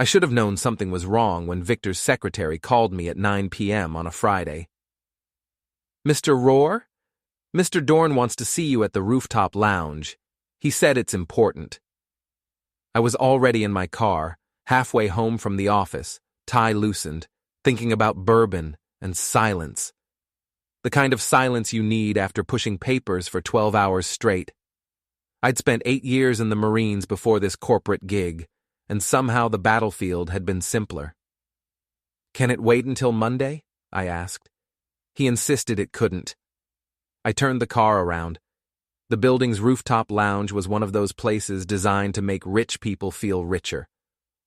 I should have known something was wrong when Victor's secretary called me at 9 p.m. on a Friday. "Mr. Ror? Mr. Dorne wants to see you at the rooftop lounge. He said it's important." I was already in my car, halfway home from the office, tie loosened, thinking about bourbon and silence. The kind of silence you need after pushing papers for 12 hours straight. I'd spent 8 years in the Marines before this corporate gig, and somehow the battlefield had been simpler. "Can it wait until Monday?" I asked. He insisted it couldn't. I turned the car around. The building's rooftop lounge was one of those places designed to make rich people feel richer.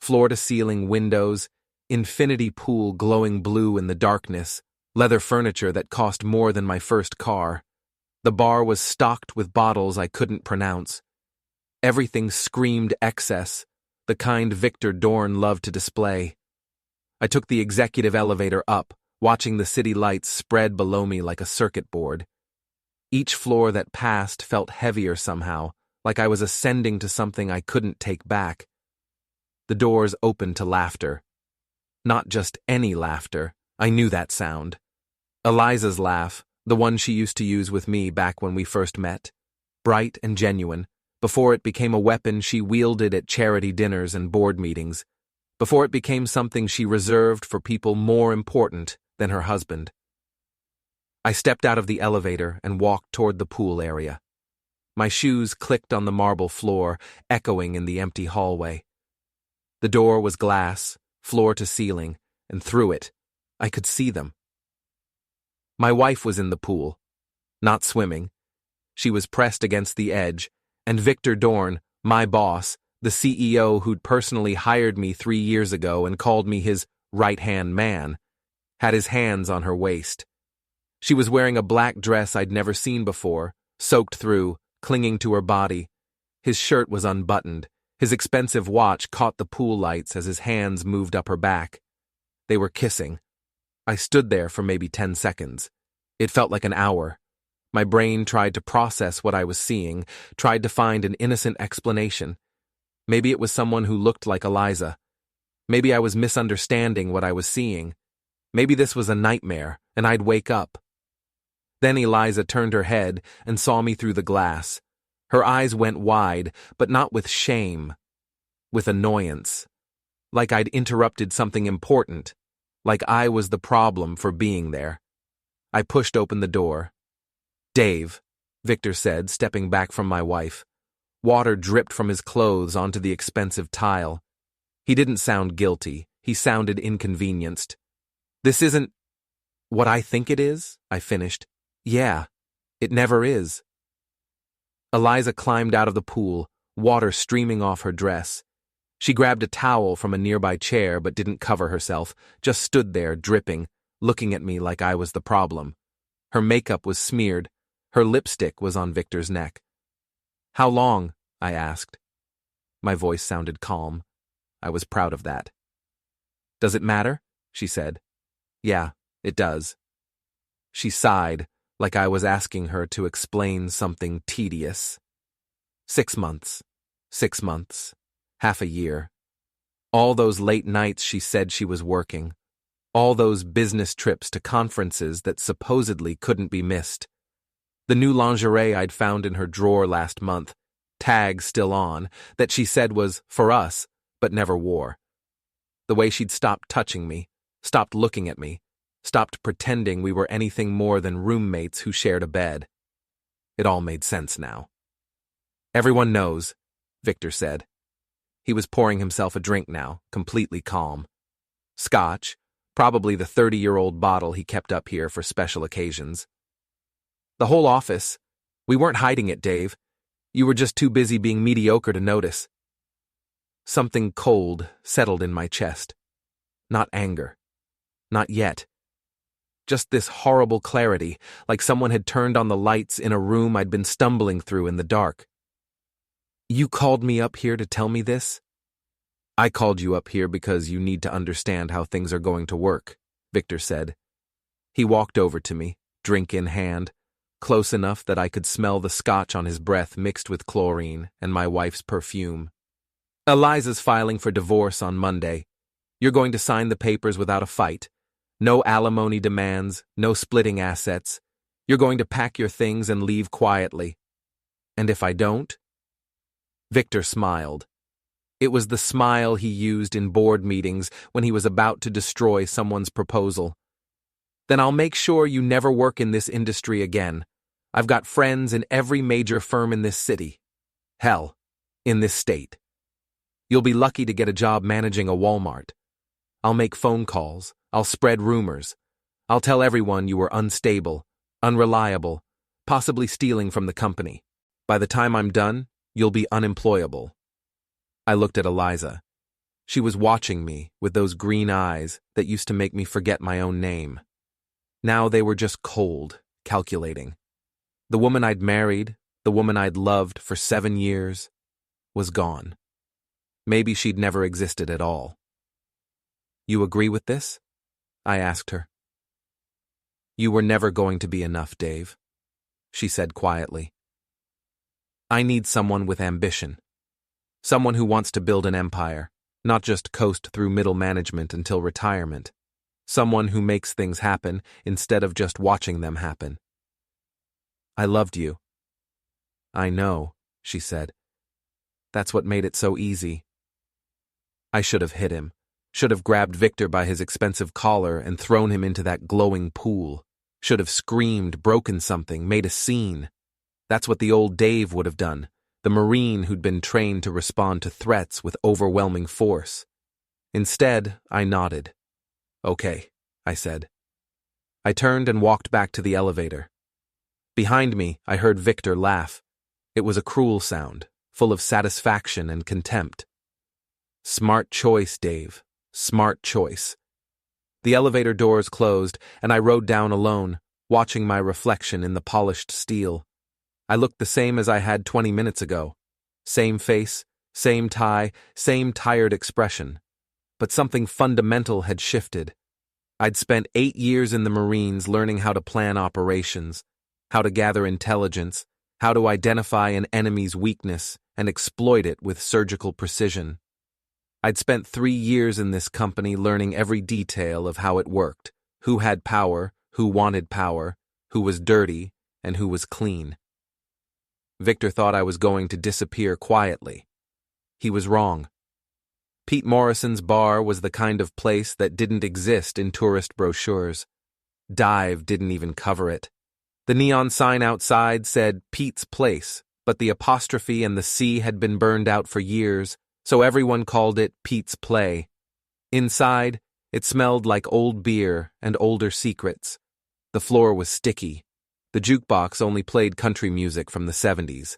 Floor-to-ceiling windows, infinity pool glowing blue in the darkness, leather furniture that cost more than my first car. The bar was stocked with bottles I couldn't pronounce. Everything screamed excess, the kind Victor Dorne loved to display. I took the executive elevator up, watching the city lights spread below me like a circuit board. Each floor that passed felt heavier somehow, like I was ascending to something I couldn't take back. The doors opened to laughter. Not just any laughter. I knew that sound. Eliza's laugh, the one she used to use with me back when we first met. Bright and genuine, before it became a weapon she wielded at charity dinners and board meetings, before it became something she reserved for people more important than her husband. I stepped out of the elevator and walked toward the pool area. My shoes clicked on the marble floor, echoing in the empty hallway. The door was glass, floor to ceiling, and through it, I could see them. My wife was in the pool, not swimming. She was pressed against the edge, and Victor Dorne, my boss, the CEO who'd personally hired me 3 years ago and called me his right-hand man, had his hands on her waist. She was wearing a black dress I'd never seen before, soaked through, clinging to her body. His shirt was unbuttoned. His expensive watch caught the pool lights as his hands moved up her back. They were kissing. I stood there for maybe 10 seconds. It felt like an hour. My brain tried to process what I was seeing, tried to find an innocent explanation. Maybe it was someone who looked like Eliza. Maybe I was misunderstanding what I was seeing. Maybe this was a nightmare, and I'd wake up. Then Eliza turned her head and saw me through the glass. Her eyes went wide, but not with shame, with annoyance. Like I'd interrupted something important, like I was the problem for being there. I pushed open the door. "Dave," Victor said, stepping back from my wife. Water dripped from his clothes onto the expensive tile. He didn't sound guilty. He sounded inconvenienced. "This isn't what I think it is," I finished. "Yeah, it never is." Eliza climbed out of the pool, water streaming off her dress. She grabbed a towel from a nearby chair but didn't cover herself, just stood there, dripping, looking at me like I was the problem. Her makeup was smeared. Her lipstick was on Victor's neck. "How long?" I asked. My voice sounded calm. I was proud of that. "Does it matter?" she said. "Yeah, it does." She sighed, like I was asking her to explain something tedious. 6 months. 6 months. Half a year. All those late nights she said she was working. All those business trips to conferences that supposedly couldn't be missed. The new lingerie I'd found in her drawer last month, tag still on, that she said was for us, but never wore. The way she'd stopped touching me, stopped looking at me, stopped pretending we were anything more than roommates who shared a bed. It all made sense now. "Everyone knows," Victor said. He was pouring himself a drink now, completely calm. Scotch, probably the 30-year-old bottle he kept up here for special occasions. "The whole office. We weren't hiding it, Dave. You were just too busy being mediocre to notice." Something cold settled in my chest. Not anger. Not yet. Just this horrible clarity, like someone had turned on the lights in a room I'd been stumbling through in the dark. "You called me up here to tell me this?" "I called you up here because you need to understand how things are going to work," Victor said. He walked over to me, drink in hand, close enough that I could smell the scotch on his breath mixed with chlorine and my wife's perfume. Eliza's filing for divorce on Monday. You're going to sign the papers without a fight. No alimony demands, no splitting assets. You're going to pack your things and leave quietly. And if I don't? Victor smiled. It was the smile he used in board meetings when he was about to destroy someone's proposal. Then I'll make sure you never work in this industry again. I've got friends in every major firm in this city. Hell, in this state. You'll be lucky to get a job managing a Walmart. I'll make phone calls. I'll spread rumors. I'll tell everyone you were unstable, unreliable, possibly stealing from the company. By the time I'm done, you'll be unemployable. I looked at Eliza. She was watching me with those green eyes that used to make me forget my own name. Now they were just cold, calculating. The woman I'd married, the woman I'd loved for 7 years, was gone. Maybe she'd never existed at all. You agree with this? I asked her. You were never going to be enough, Dave, she said quietly. I need someone with ambition. Someone who wants to build an empire, not just coast through middle management until retirement. Someone who makes things happen instead of just watching them happen. I loved you. I know, she said. That's what made it so easy. I should have hit him, should have grabbed Victor by his expensive collar and thrown him into that glowing pool, should have screamed, broken something, made a scene. That's what the old Dave would have done, the Marine who'd been trained to respond to threats with overwhelming force. Instead, I nodded. Okay, I said. I turned and walked back to the elevator. Behind me, I heard Victor laugh. It was a cruel sound, full of satisfaction and contempt. Smart choice, Dave. Smart choice. The elevator doors closed, and I rode down alone, watching my reflection in the polished steel. I looked the same as I had 20 minutes ago. Same face, same tie, same tired expression. But something fundamental had shifted. I'd spent 8 years in the Marines learning how to plan operations, how to gather intelligence, how to identify an enemy's weakness and exploit it with surgical precision. I'd spent 3 years in this company learning every detail of how it worked, who had power, who wanted power, who was dirty, and who was clean. Victor thought I was going to disappear quietly. He was wrong. Pete Morrison's bar was the kind of place that didn't exist in tourist brochures. Dive didn't even cover it. The neon sign outside said Pete's Place, but the apostrophe and the C had been burned out for years, so everyone called it Pete's Play. Inside, it smelled like old beer and older secrets. The floor was sticky. The jukebox only played country music from the 70s.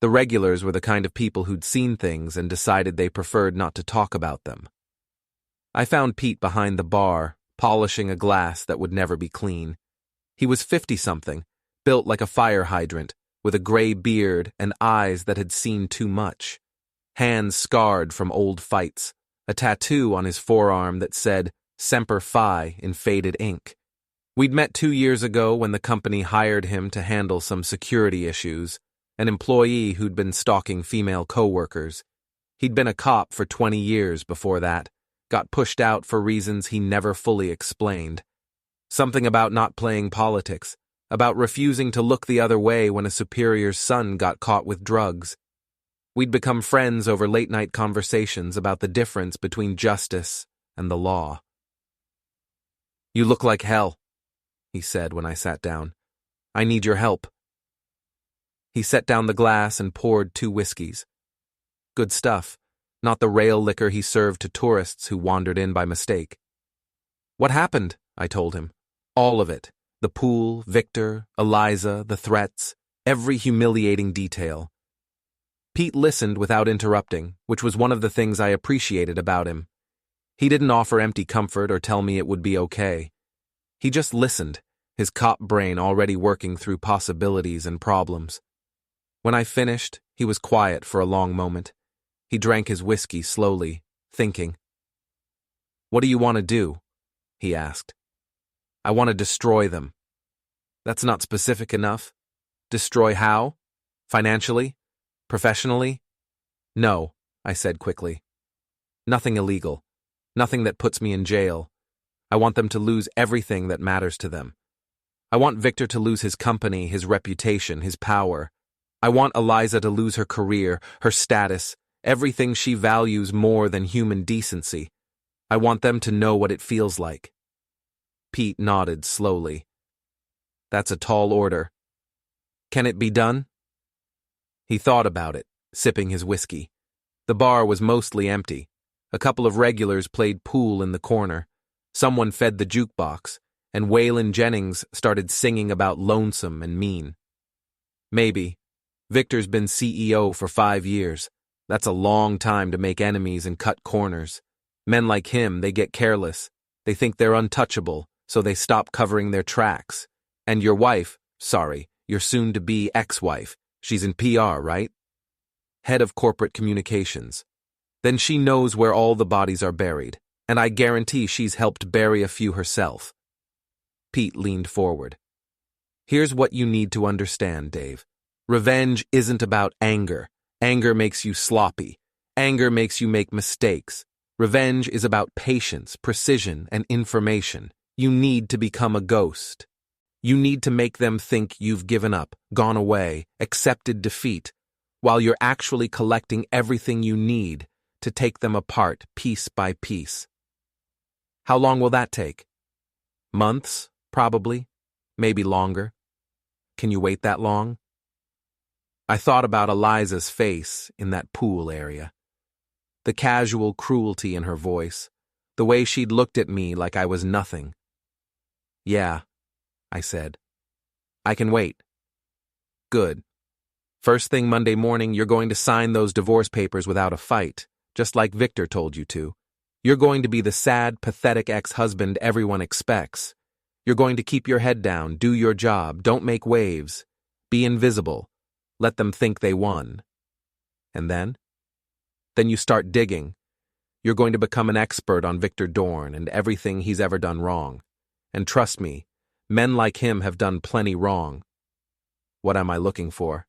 The regulars were the kind of people who'd seen things and decided they preferred not to talk about them. I found Pete behind the bar, polishing a glass that would never be clean. He was 50-something, built like a fire hydrant, with a gray beard and eyes that had seen too much. Hands scarred from old fights, a tattoo on his forearm that said Semper Fi in faded ink. We'd met 2 years ago when the company hired him to handle some security issues, an employee who'd been stalking female coworkers. He'd been a cop for 20 years before that, got pushed out for reasons he never fully explained. Something about not playing politics, about refusing to look the other way when a superior's son got caught with drugs. We'd become friends over late-night conversations about the difference between justice and the law. You look like hell, he said when I sat down. I need your help. He set down the glass and poured 2 whiskeys. Good stuff, not the rail liquor he served to tourists who wandered in by mistake. What happened? I told him. All of it. The pool, Victor, Eliza, the threats, every humiliating detail. Pete listened without interrupting, which was one of the things I appreciated about him. He didn't offer empty comfort or tell me it would be okay. He just listened, his cop brain already working through possibilities and problems. When I finished, he was quiet for a long moment. He drank his whiskey slowly, thinking. What do you want to do? He asked. I want to destroy them. That's not specific enough. Destroy how? Financially? Professionally? No, I said quickly. Nothing illegal. Nothing that puts me in jail. I want them to lose everything that matters to them. I want Victor to lose his company, his reputation, his power. I want Eliza to lose her career, her status, everything she values more than human decency. I want them to know what it feels like. Pete nodded slowly. That's a tall order. Can it be done? He thought about it, sipping his whiskey. The bar was mostly empty. A couple of regulars played pool in the corner. Someone fed the jukebox, and Waylon Jennings started singing about lonesome and mean. Maybe. Victor's been CEO for 5 years. That's a long time to make enemies and cut corners. Men like him, they get careless. They think they're untouchable, so they stop covering their tracks. And your wife, your soon-to-be ex-wife, she's in PR, right? Head of corporate communications. Then she knows where all the bodies are buried, and I guarantee she's helped bury a few herself. Pete leaned forward. Here's what you need to understand, Dave. Revenge isn't about anger. Anger makes you sloppy. Anger makes you make mistakes. Revenge is about patience, precision, and information. You need to become a ghost. You need to make them think you've given up, gone away, accepted defeat, while you're actually collecting everything you need to take them apart piece by piece. How long will that take? Months, probably. Maybe longer. Can you wait that long? I thought about Eliza's face in that pool area. The casual cruelty in her voice, the way she'd looked at me like I was nothing. Yeah, I said. I can wait. Good. First thing Monday morning, you're going to sign those divorce papers without a fight, just like Victor told you to. You're going to be the sad, pathetic ex-husband everyone expects. You're going to keep your head down, do your job, don't make waves. Be invisible. Let them think they won. And then? Then you start digging. You're going to become an expert on Victor Dorne and everything he's ever done wrong. And trust me, men like him have done plenty wrong. What am I looking for?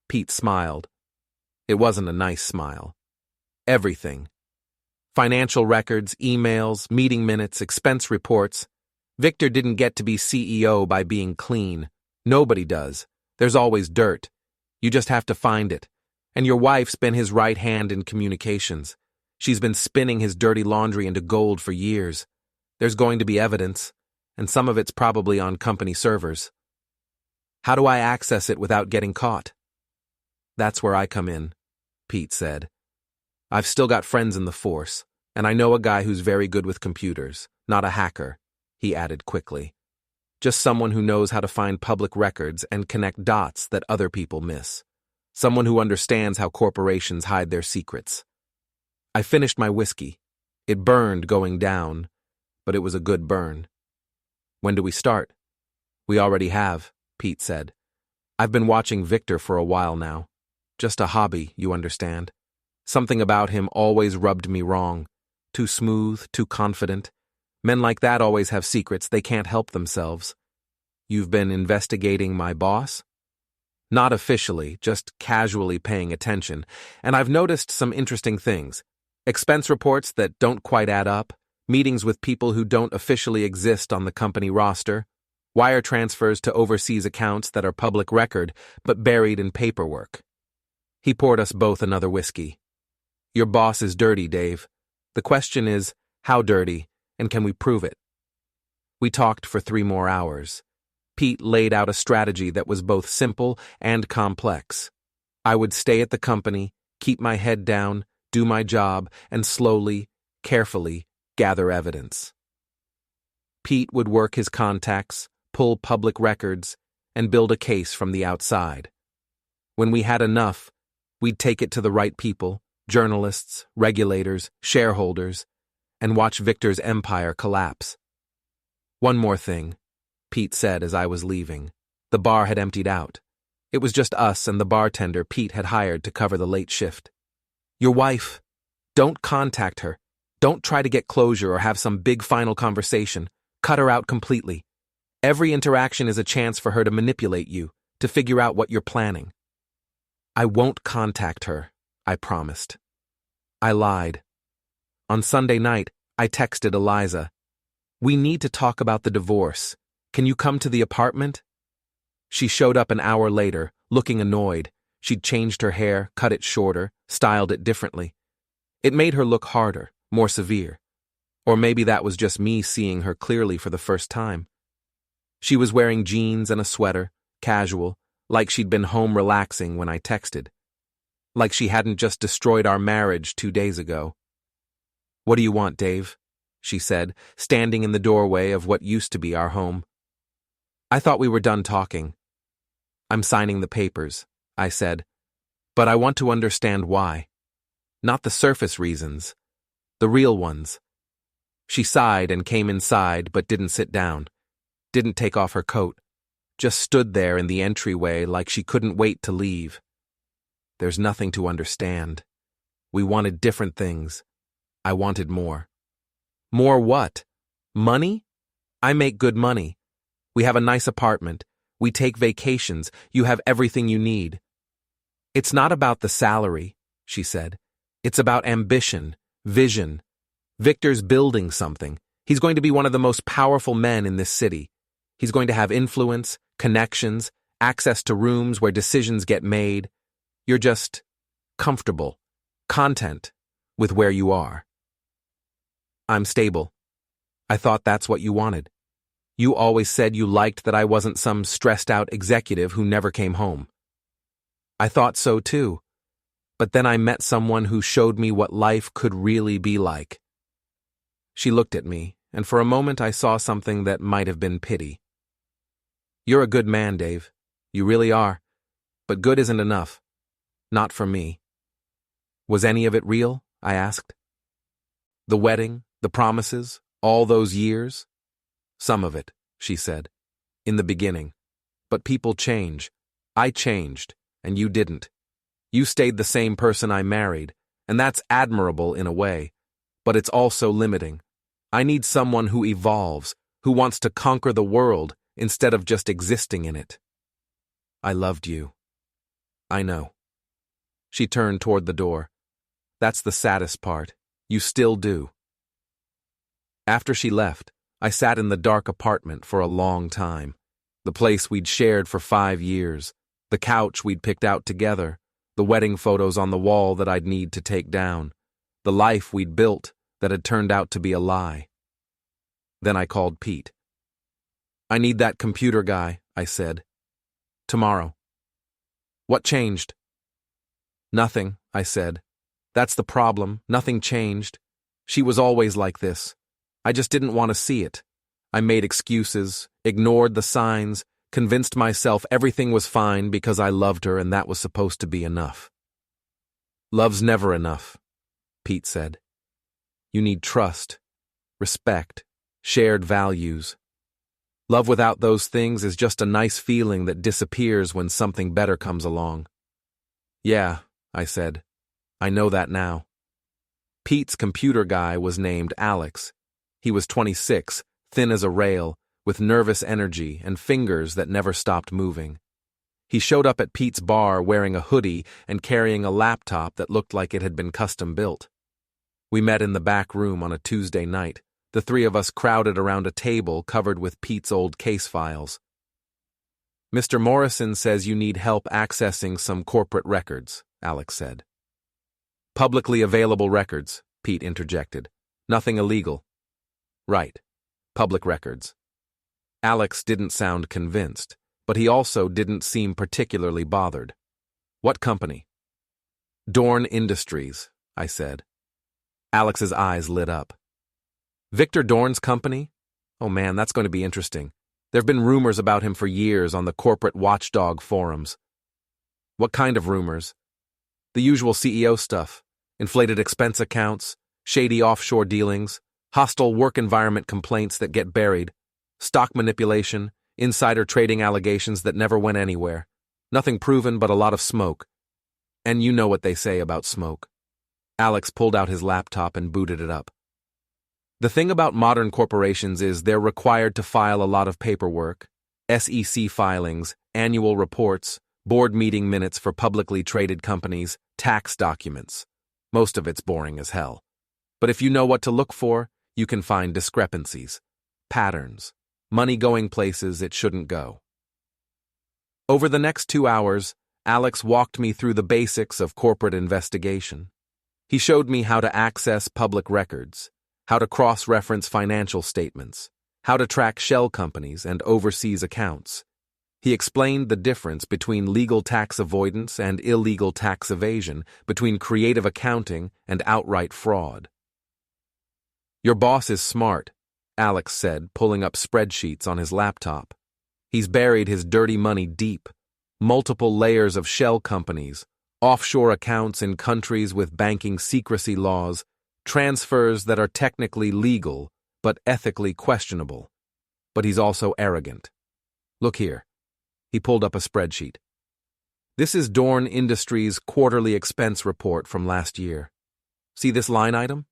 Pete smiled. It wasn't a nice smile. Everything. Financial records, emails, meeting minutes, expense reports. Victor didn't get to be CEO by being clean. Nobody does. There's always dirt. You just have to find it. And your wife's been his right hand in communications. She's been spinning his dirty laundry into gold for years. There's going to be evidence, and some of it's probably on company servers. How do I access it without getting caught? That's where I come in, Pete said. I've still got friends in the force, and I know a guy who's very good with computers, not a hacker, he added quickly. Just someone who knows how to find public records and connect dots that other people miss. Someone who understands how corporations hide their secrets. I finished my whiskey. It burned going down, but it was a good burn. When do we start? We already have, Pete said. I've been watching Victor for a while now. Just a hobby, you understand. Something about him always rubbed me wrong. Too smooth, too confident. Men like that always have secrets, they can't help themselves. You've been investigating my boss? Not officially, just casually paying attention, and I've noticed some interesting things. Expense reports that don't quite add up, meetings with people who don't officially exist on the company roster, wire transfers to overseas accounts that are public record but buried in paperwork. He poured us both another whiskey. Your boss is dirty, Dave. The question is, how dirty, and can we prove it? We talked for 3 more hours. Pete laid out a strategy that was both simple and complex. I would stay at the company, keep my head down, do my job, and slowly, carefully gather evidence. Pete would work his contacts, pull public records, and build a case from the outside. When we had enough, we'd take it to the right people, journalists, regulators, shareholders, and watch Victor's empire collapse. One more thing, Pete said as I was leaving. The bar had emptied out. It was just us and the bartender Pete had hired to cover the late shift. Your wife. Don't contact her. Don't try to get closure or have some big final conversation. Cut her out completely. Every interaction is a chance for her to manipulate you, to figure out what you're planning. I won't contact her, I promised. I lied. On Sunday night, I texted Eliza. We need to talk about the divorce. Can you come to the apartment? She showed up an hour later, looking annoyed. She'd changed her hair, cut it shorter, styled it differently. It made her look harder, more severe. Or maybe that was just me seeing her clearly for the first time. She was wearing jeans and a sweater, casual, like she'd been home relaxing when I texted. Like she hadn't just destroyed our marriage 2 days ago. What do you want, Dave? She said, standing in the doorway of what used to be our home. I thought we were done talking. I'm signing the papers, I said, but I want to understand why. Not the surface reasons, the real ones. She sighed and came inside but didn't sit down, didn't take off her coat, just stood there in the entryway like she couldn't wait to leave. There's nothing to understand. We wanted different things. I wanted more. More what? Money? I make good money. We have a nice apartment. We take vacations. You have everything you need. It's not about the salary, she said. It's about ambition, vision. Victor's building something. He's going to be one of the most powerful men in this city. He's going to have influence, connections, access to rooms where decisions get made. You're just comfortable, content with where you are. I'm stable. I thought that's what you wanted. You always said you liked that I wasn't some stressed-out executive who never came home. I thought so too. But then I met someone who showed me what life could really be like. She looked at me, and for a moment I saw something that might have been pity. You're a good man, Dave. You really are. But good isn't enough. Not for me. Was any of it real? I asked. The wedding, the promises, all those years? Some of it, she said. In the beginning. But people change. I changed, and you didn't. You stayed the same person I married, and that's admirable in a way. But it's also limiting. I need someone who evolves, who wants to conquer the world instead of just existing in it. I loved you. I know. She turned toward the door. That's the saddest part. You still do. After she left, I sat in the dark apartment for a long time. The place we'd shared for 5 years, the couch we'd picked out together, the wedding photos on the wall that I'd need to take down, the life we'd built that had turned out to be a lie. Then I called Pete. I need that computer guy, I said. Tomorrow. What changed? Nothing, I said. That's the problem. Nothing changed. She was always like this. I just didn't want to see it. I made excuses, ignored the signs, convinced myself everything was fine because I loved her and that was supposed to be enough. Love's never enough, Pete said. You need trust, respect, shared values. Love without those things is just a nice feeling that disappears when something better comes along. Yeah, I said. I know that now. Pete's computer guy was named Alex. He was 26, thin as a rail, with nervous energy and fingers that never stopped moving. He showed up at Pete's bar wearing a hoodie and carrying a laptop that looked like it had been custom built. We met in the back room on a Tuesday night, the three of us crowded around a table covered with Pete's old case files. Mr. Morrison says you need help accessing some corporate records, Alex said. Publicly available records, Pete interjected. Nothing illegal. Right. Public records. Alex didn't sound convinced, but he also didn't seem particularly bothered. What company? Dorne Industries, I said. Alex's eyes lit up. Victor Dorne's company? Oh man, that's going to be interesting. There've been rumors about him for years on the corporate watchdog forums. What kind of rumors? The usual CEO stuff. Inflated expense accounts, shady offshore dealings, hostile work environment complaints that get buried, stock manipulation, insider trading allegations that never went anywhere. Nothing proven but a lot of smoke. And you know what they say about smoke. Alex pulled out his laptop and booted it up. The thing about modern corporations is they're required to file a lot of paperwork, SEC filings, annual reports, board meeting minutes for publicly traded companies, tax documents. Most of it's boring as hell. But if you know what to look for, you can find discrepancies, patterns, money going places it shouldn't go. Over the next 2 hours, Alex walked me through the basics of corporate investigation. He showed me how to access public records, how to cross-reference financial statements, how to track shell companies and overseas accounts. He explained the difference between legal tax avoidance and illegal tax evasion, between creative accounting and outright fraud. "Your boss is smart," Alex said, pulling up spreadsheets on his laptop. "He's buried his dirty money deep. Multiple layers of shell companies, offshore accounts in countries with banking secrecy laws, transfers that are technically legal but ethically questionable. But he's also arrogant. Look here." He pulled up a spreadsheet. "This is Dorne Industries' quarterly expense report from last year. See this line item?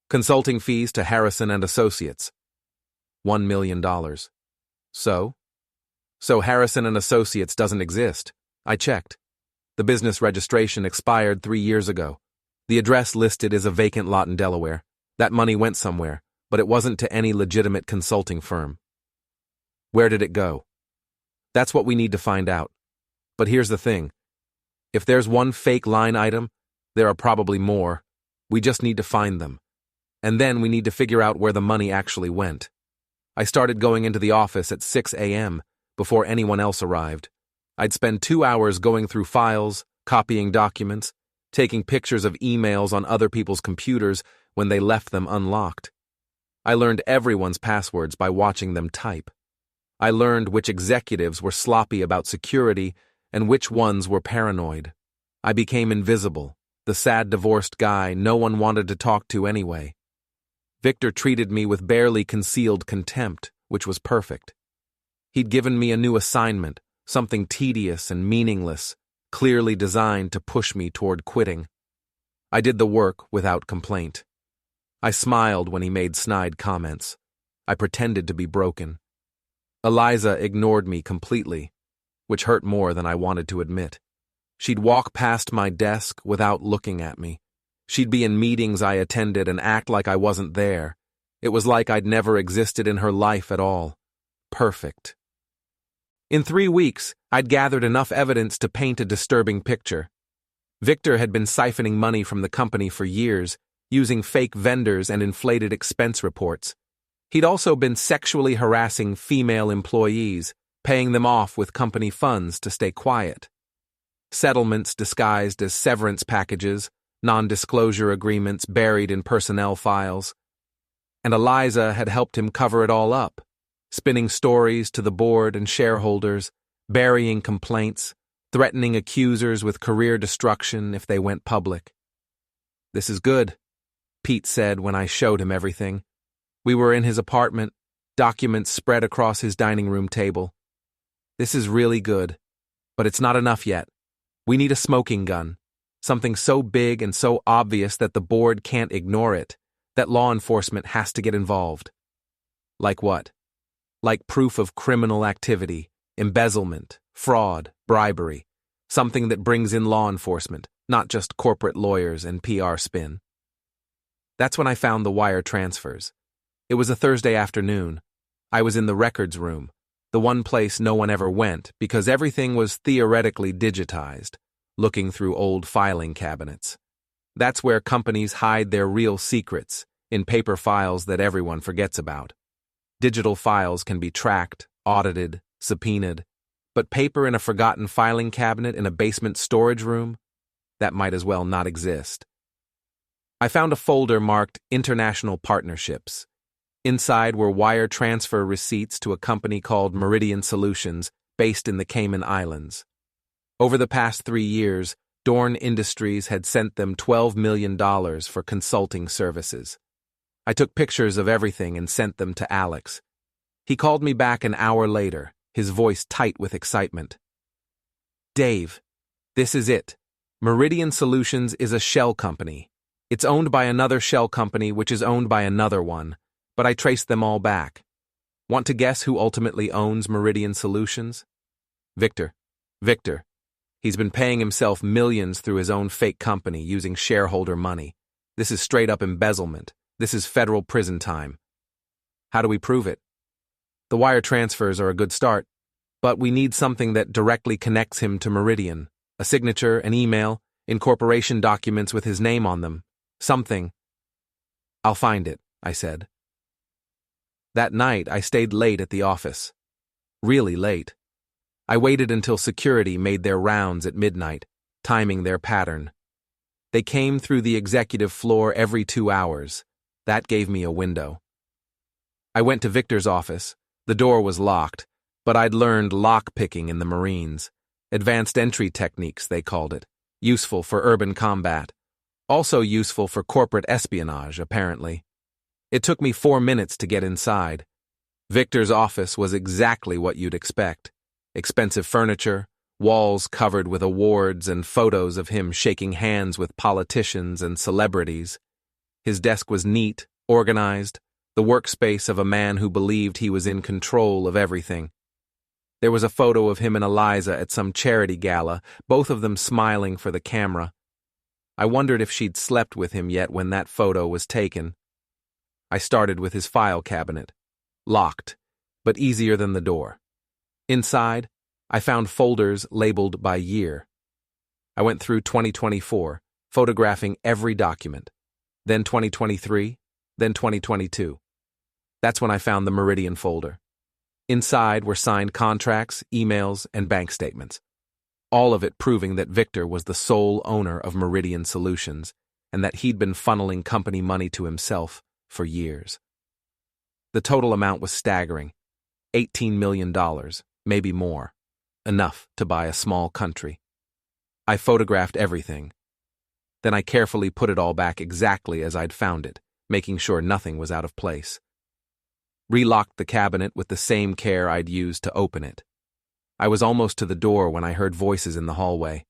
Consulting fees to Harrison and Associates. $1 million. So Harrison and Associates doesn't exist. I checked. The business registration expired 3 years ago. The address listed is a vacant lot in Delaware. That money went somewhere, but it wasn't to any legitimate consulting firm. Where did it go? That's what we need to find out. But here's the thing. If there's one fake line item, there are probably more. We just need to find them. And then we need to figure out where the money actually went." I started going into the office at 6 a.m. before anyone else arrived. I'd spend 2 hours going through files, copying documents, taking pictures of emails on other people's computers when they left them unlocked. I learned everyone's passwords by watching them type. I learned which executives were sloppy about security and which ones were paranoid. I became invisible, the sad divorced guy no one wanted to talk to anyway. Victor treated me with barely concealed contempt, which was perfect. He'd given me a new assignment, something tedious and meaningless, clearly designed to push me toward quitting. I did the work without complaint. I smiled when he made snide comments. I pretended to be broken. Eliza ignored me completely, which hurt more than I wanted to admit. She'd walk past my desk without looking at me. She'd be in meetings I attended and act like I wasn't there. It was like I'd never existed in her life at all. Perfect. In 3 weeks, I'd gathered enough evidence to paint a disturbing picture. Victor had been siphoning money from the company for years, using fake vendors and inflated expense reports. He'd also been sexually harassing female employees, paying them off with company funds to stay quiet. Settlements disguised as severance packages, non-disclosure agreements buried in personnel files. And Eliza had helped him cover it all up, spinning stories to the board and shareholders, burying complaints, threatening accusers with career destruction if they went public. "This is good," Pete said when I showed him everything. We were in his apartment, documents spread across his dining room table. "This is really good, but it's not enough yet. We need a smoking gun, something so big and so obvious that the board can't ignore it, that law enforcement has to get involved." "Like what?" "Like proof of criminal activity, embezzlement, fraud, bribery, something that brings in law enforcement, not just corporate lawyers and PR spin." That's when I found the wire transfers. It was a Thursday afternoon. I was in the records room, the one place no one ever went because everything was theoretically digitized, looking through old filing cabinets. That's where companies hide their real secrets, in paper files that everyone forgets about. Digital files can be tracked, audited, subpoenaed, but paper in a forgotten filing cabinet in a basement storage room? That might as well not exist. I found a folder marked International Partnerships. Inside were wire transfer receipts to a company called Meridian Solutions, based in the Cayman Islands. Over the past 3 years, Dorne Industries had sent them $12 million for consulting services. I took pictures of everything and sent them to Alex. He called me back an hour later, his voice tight with excitement. "Dave, this is it. Meridian Solutions is a shell company. It's owned by another shell company which is owned by another one, but I traced them all back. Want to guess who ultimately owns Meridian Solutions? Victor. He's been paying himself millions through his own fake company using shareholder money. This is straight-up embezzlement. This is federal prison time. How do we prove it? The wire transfers are a good start, but we need something that directly connects him to Meridian. A signature, an email, incorporation documents with his name on them. Something. I'll find it, I said. That night, I stayed late at the office. Really late. I waited until security made their rounds at midnight, timing their pattern. They came through the executive floor every 2 hours. That gave me a window. I went to Victor's office. The door was locked, but I'd learned lock-picking in the Marines. Advanced entry techniques, they called it. Useful for urban combat. Also useful for corporate espionage, apparently. It took me 4 minutes to get inside. Victor's office was exactly what you'd expect. Expensive furniture, walls covered with awards and photos of him shaking hands with politicians and celebrities. His desk was neat, organized, the workspace of a man who believed he was in control of everything. There was a photo of him and Eliza at some charity gala, both of them smiling for the camera. I wondered if she'd slept with him yet when that photo was taken. I started with his file cabinet. Locked, but easier than the door. Inside, I found folders labeled by year. I went through 2024, photographing every document. Then 2023, then 2022. That's when I found the Meridian folder. Inside were signed contracts, emails, and bank statements. All of it proving that Victor was the sole owner of Meridian Solutions and that he'd been funneling company money to himself for years. The total amount was staggering. $18 million, maybe more. Enough to buy a small country. I photographed everything. Then I carefully put it all back exactly as I'd found it, making sure nothing was out of place. Relocked the cabinet with the same care I'd used to open it. I was almost to the door when I heard voices in the hallway.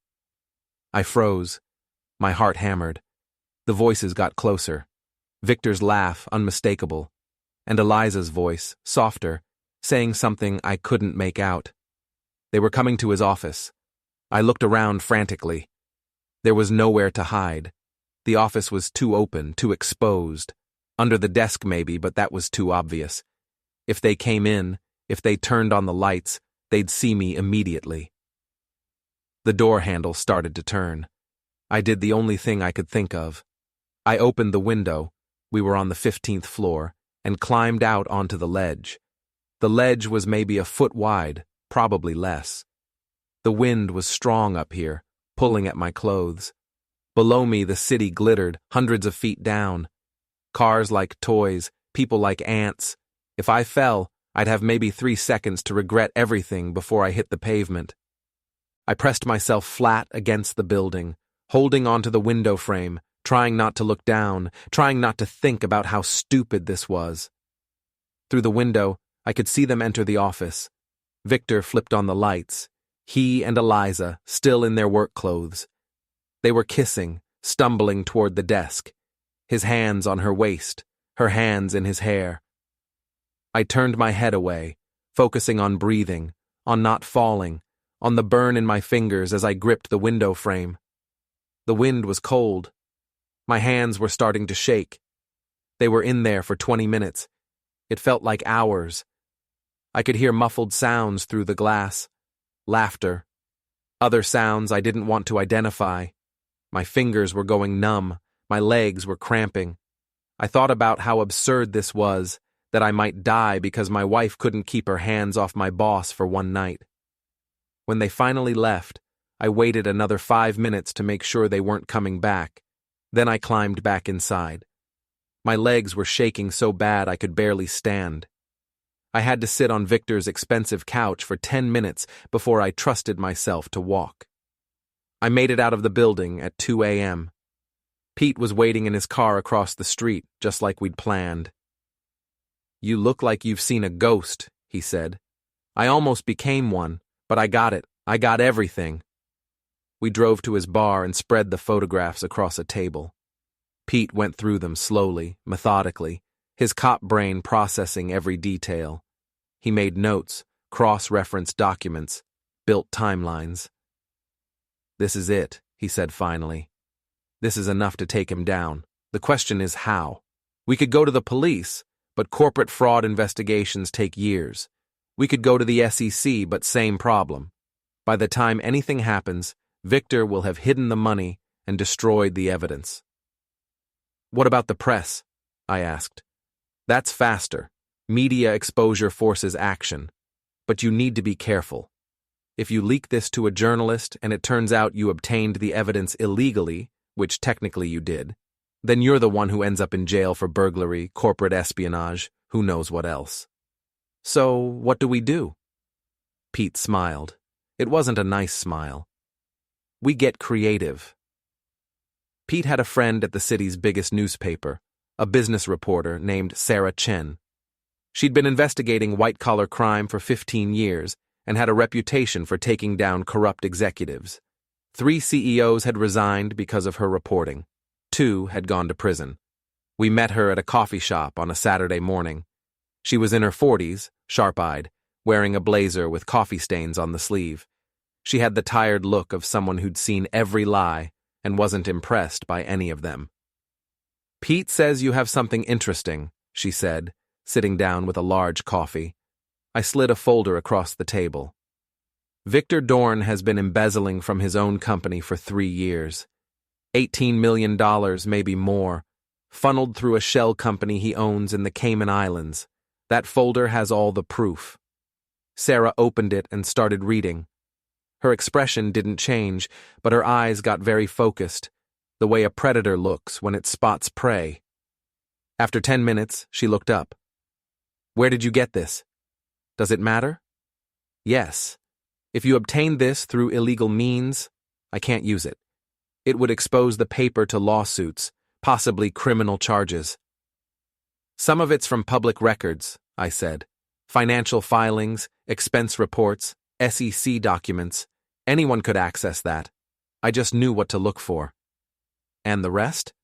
I froze. My heart hammered. The voices got closer. Victor's laugh, unmistakable, and Eliza's voice, softer, saying something I couldn't make out. They were coming to his office. I looked around frantically. There was nowhere to hide. The office was too open, too exposed. Under the desk maybe, but that was too obvious. If they came in, if they turned on the lights, they'd see me immediately. The door handle started to turn. I did the only thing I could think of. I opened the window, we were on the 15th floor, and climbed out onto the ledge. The ledge was maybe a foot wide, probably less. The wind was strong up here, pulling at my clothes. Below me the city glittered, hundreds of feet down. Cars like toys, people like ants. If I fell, I'd have maybe 3 seconds to regret everything before I hit the pavement. I pressed myself flat against the building, holding onto the window frame, trying not to look down, trying not to think about how stupid this was. Through the window, I could see them enter the office. Victor flipped on the lights. He and Eliza, still in their work clothes. They were kissing, stumbling toward the desk. His hands on her waist, her hands in his hair. I turned my head away, focusing on breathing, on not falling, on the burn in my fingers as I gripped the window frame. The wind was cold. My hands were starting to shake. They were in there for 20 minutes. It felt like hours. I could hear muffled sounds through the glass. Laughter. Other sounds I didn't want to identify. My fingers were going numb. My legs were cramping. I thought about how absurd this was, that I might die because my wife couldn't keep her hands off my boss for one night. When they finally left, I waited another 5 minutes to make sure they weren't coming back. Then I climbed back inside. My legs were shaking so bad I could barely stand. I had to sit on Victor's expensive couch for 10 minutes before I trusted myself to walk. I made it out of the building at 2 a.m. Pete was waiting in his car across the street, just like we'd planned. "You look like you've seen a ghost," he said. "I almost became one, but I got it. I got everything." We drove to his bar and spread the photographs across a table. Pete went through them slowly, methodically, his cop brain processing every detail. He made notes, cross-referenced documents, built timelines. "This is it," he said finally. "This is enough to take him down. The question is how. We could go to the police, but corporate fraud investigations take years. We could go to the SEC, but same problem. By the time anything happens, Victor will have hidden the money and destroyed the evidence." "What about the press?" I asked. "That's faster. Media exposure forces action. But you need to be careful. If you leak this to a journalist and it turns out you obtained the evidence illegally, which technically you did, then you're the one who ends up in jail for burglary, corporate espionage, who knows what else. So, what do we do?" Pete smiled. It wasn't a nice smile. "We get creative." Pete had a friend at the city's biggest newspaper, a business reporter named Sarah Chen. She'd been investigating white-collar crime for 15 years and had a reputation for taking down corrupt executives. 3 CEOs had resigned because of her reporting. 2 had gone to prison. We met her at a coffee shop on a Saturday morning. She was in her 40s, sharp-eyed, wearing a blazer with coffee stains on the sleeve. She had the tired look of someone who'd seen every lie and wasn't impressed by any of them. "Pete says you have something interesting," she said, sitting down with a large coffee. I slid a folder across the table. "Victor Dorne has been embezzling from his own company for 3 years. $18 million, maybe more, funneled through a shell company he owns in the Cayman Islands. That folder has all the proof." Sarah opened it and started reading. Her expression didn't change, but her eyes got very focused, the way a predator looks when it spots prey. After 10 minutes, she looked up. "Where did you get this? Does it matter?" "Yes. If you obtained this through illegal means, I can't use it. It would expose the paper to lawsuits, possibly criminal charges." "Some of it's from public records," I said. "Financial filings, expense reports, SEC documents. Anyone could access that. I just knew what to look for." "And the rest?"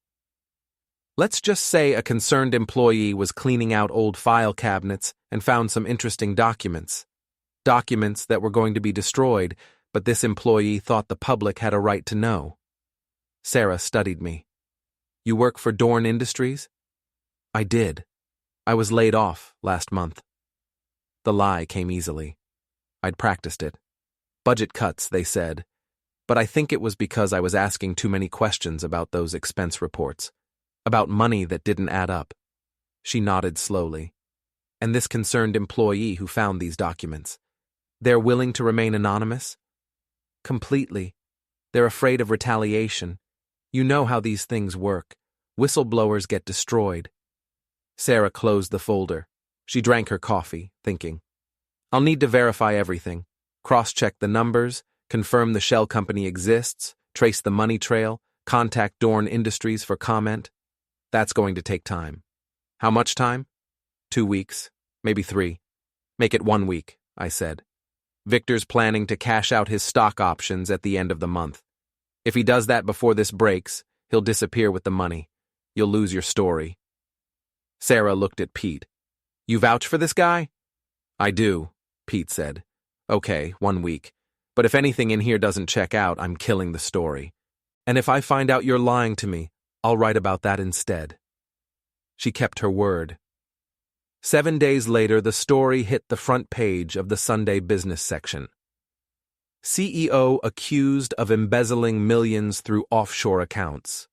"Let's just say a concerned employee was cleaning out old file cabinets and found some interesting documents. Documents that were going to be destroyed, but this employee thought the public had a right to know." Sarah studied me. "You work for Dorne Industries?" "I did. I was laid off last month." The lie came easily. I'd practiced it. Budget cuts, they said. But I think it was because I was asking too many questions about those expense reports. About money that didn't add up. She nodded slowly. "And this concerned employee who found these documents. They're willing to remain anonymous?" "Completely. They're afraid of retaliation. You know how these things work. Whistleblowers get destroyed." Sarah closed the folder. She drank her coffee, thinking. "I'll need to verify everything. Cross-check the numbers, confirm the shell company exists, trace the money trail, contact Dorne Industries for comment. That's going to take time." "How much time?" 2 weeks, maybe 3. "Make it 1 week," I said. "Victor's planning to cash out his stock options at the end of the month. If he does that before this breaks, he'll disappear with the money. You'll lose your story." Sarah looked at Pete. "You vouch for this guy?" "I do," Pete said. "Okay, 1 week. But if anything in here doesn't check out, I'm killing the story. And if I find out you're lying to me, I'll write about that instead." She kept her word. 7 days later, the story hit the front page of the Sunday business section. CEO accused of embezzling millions through offshore accounts.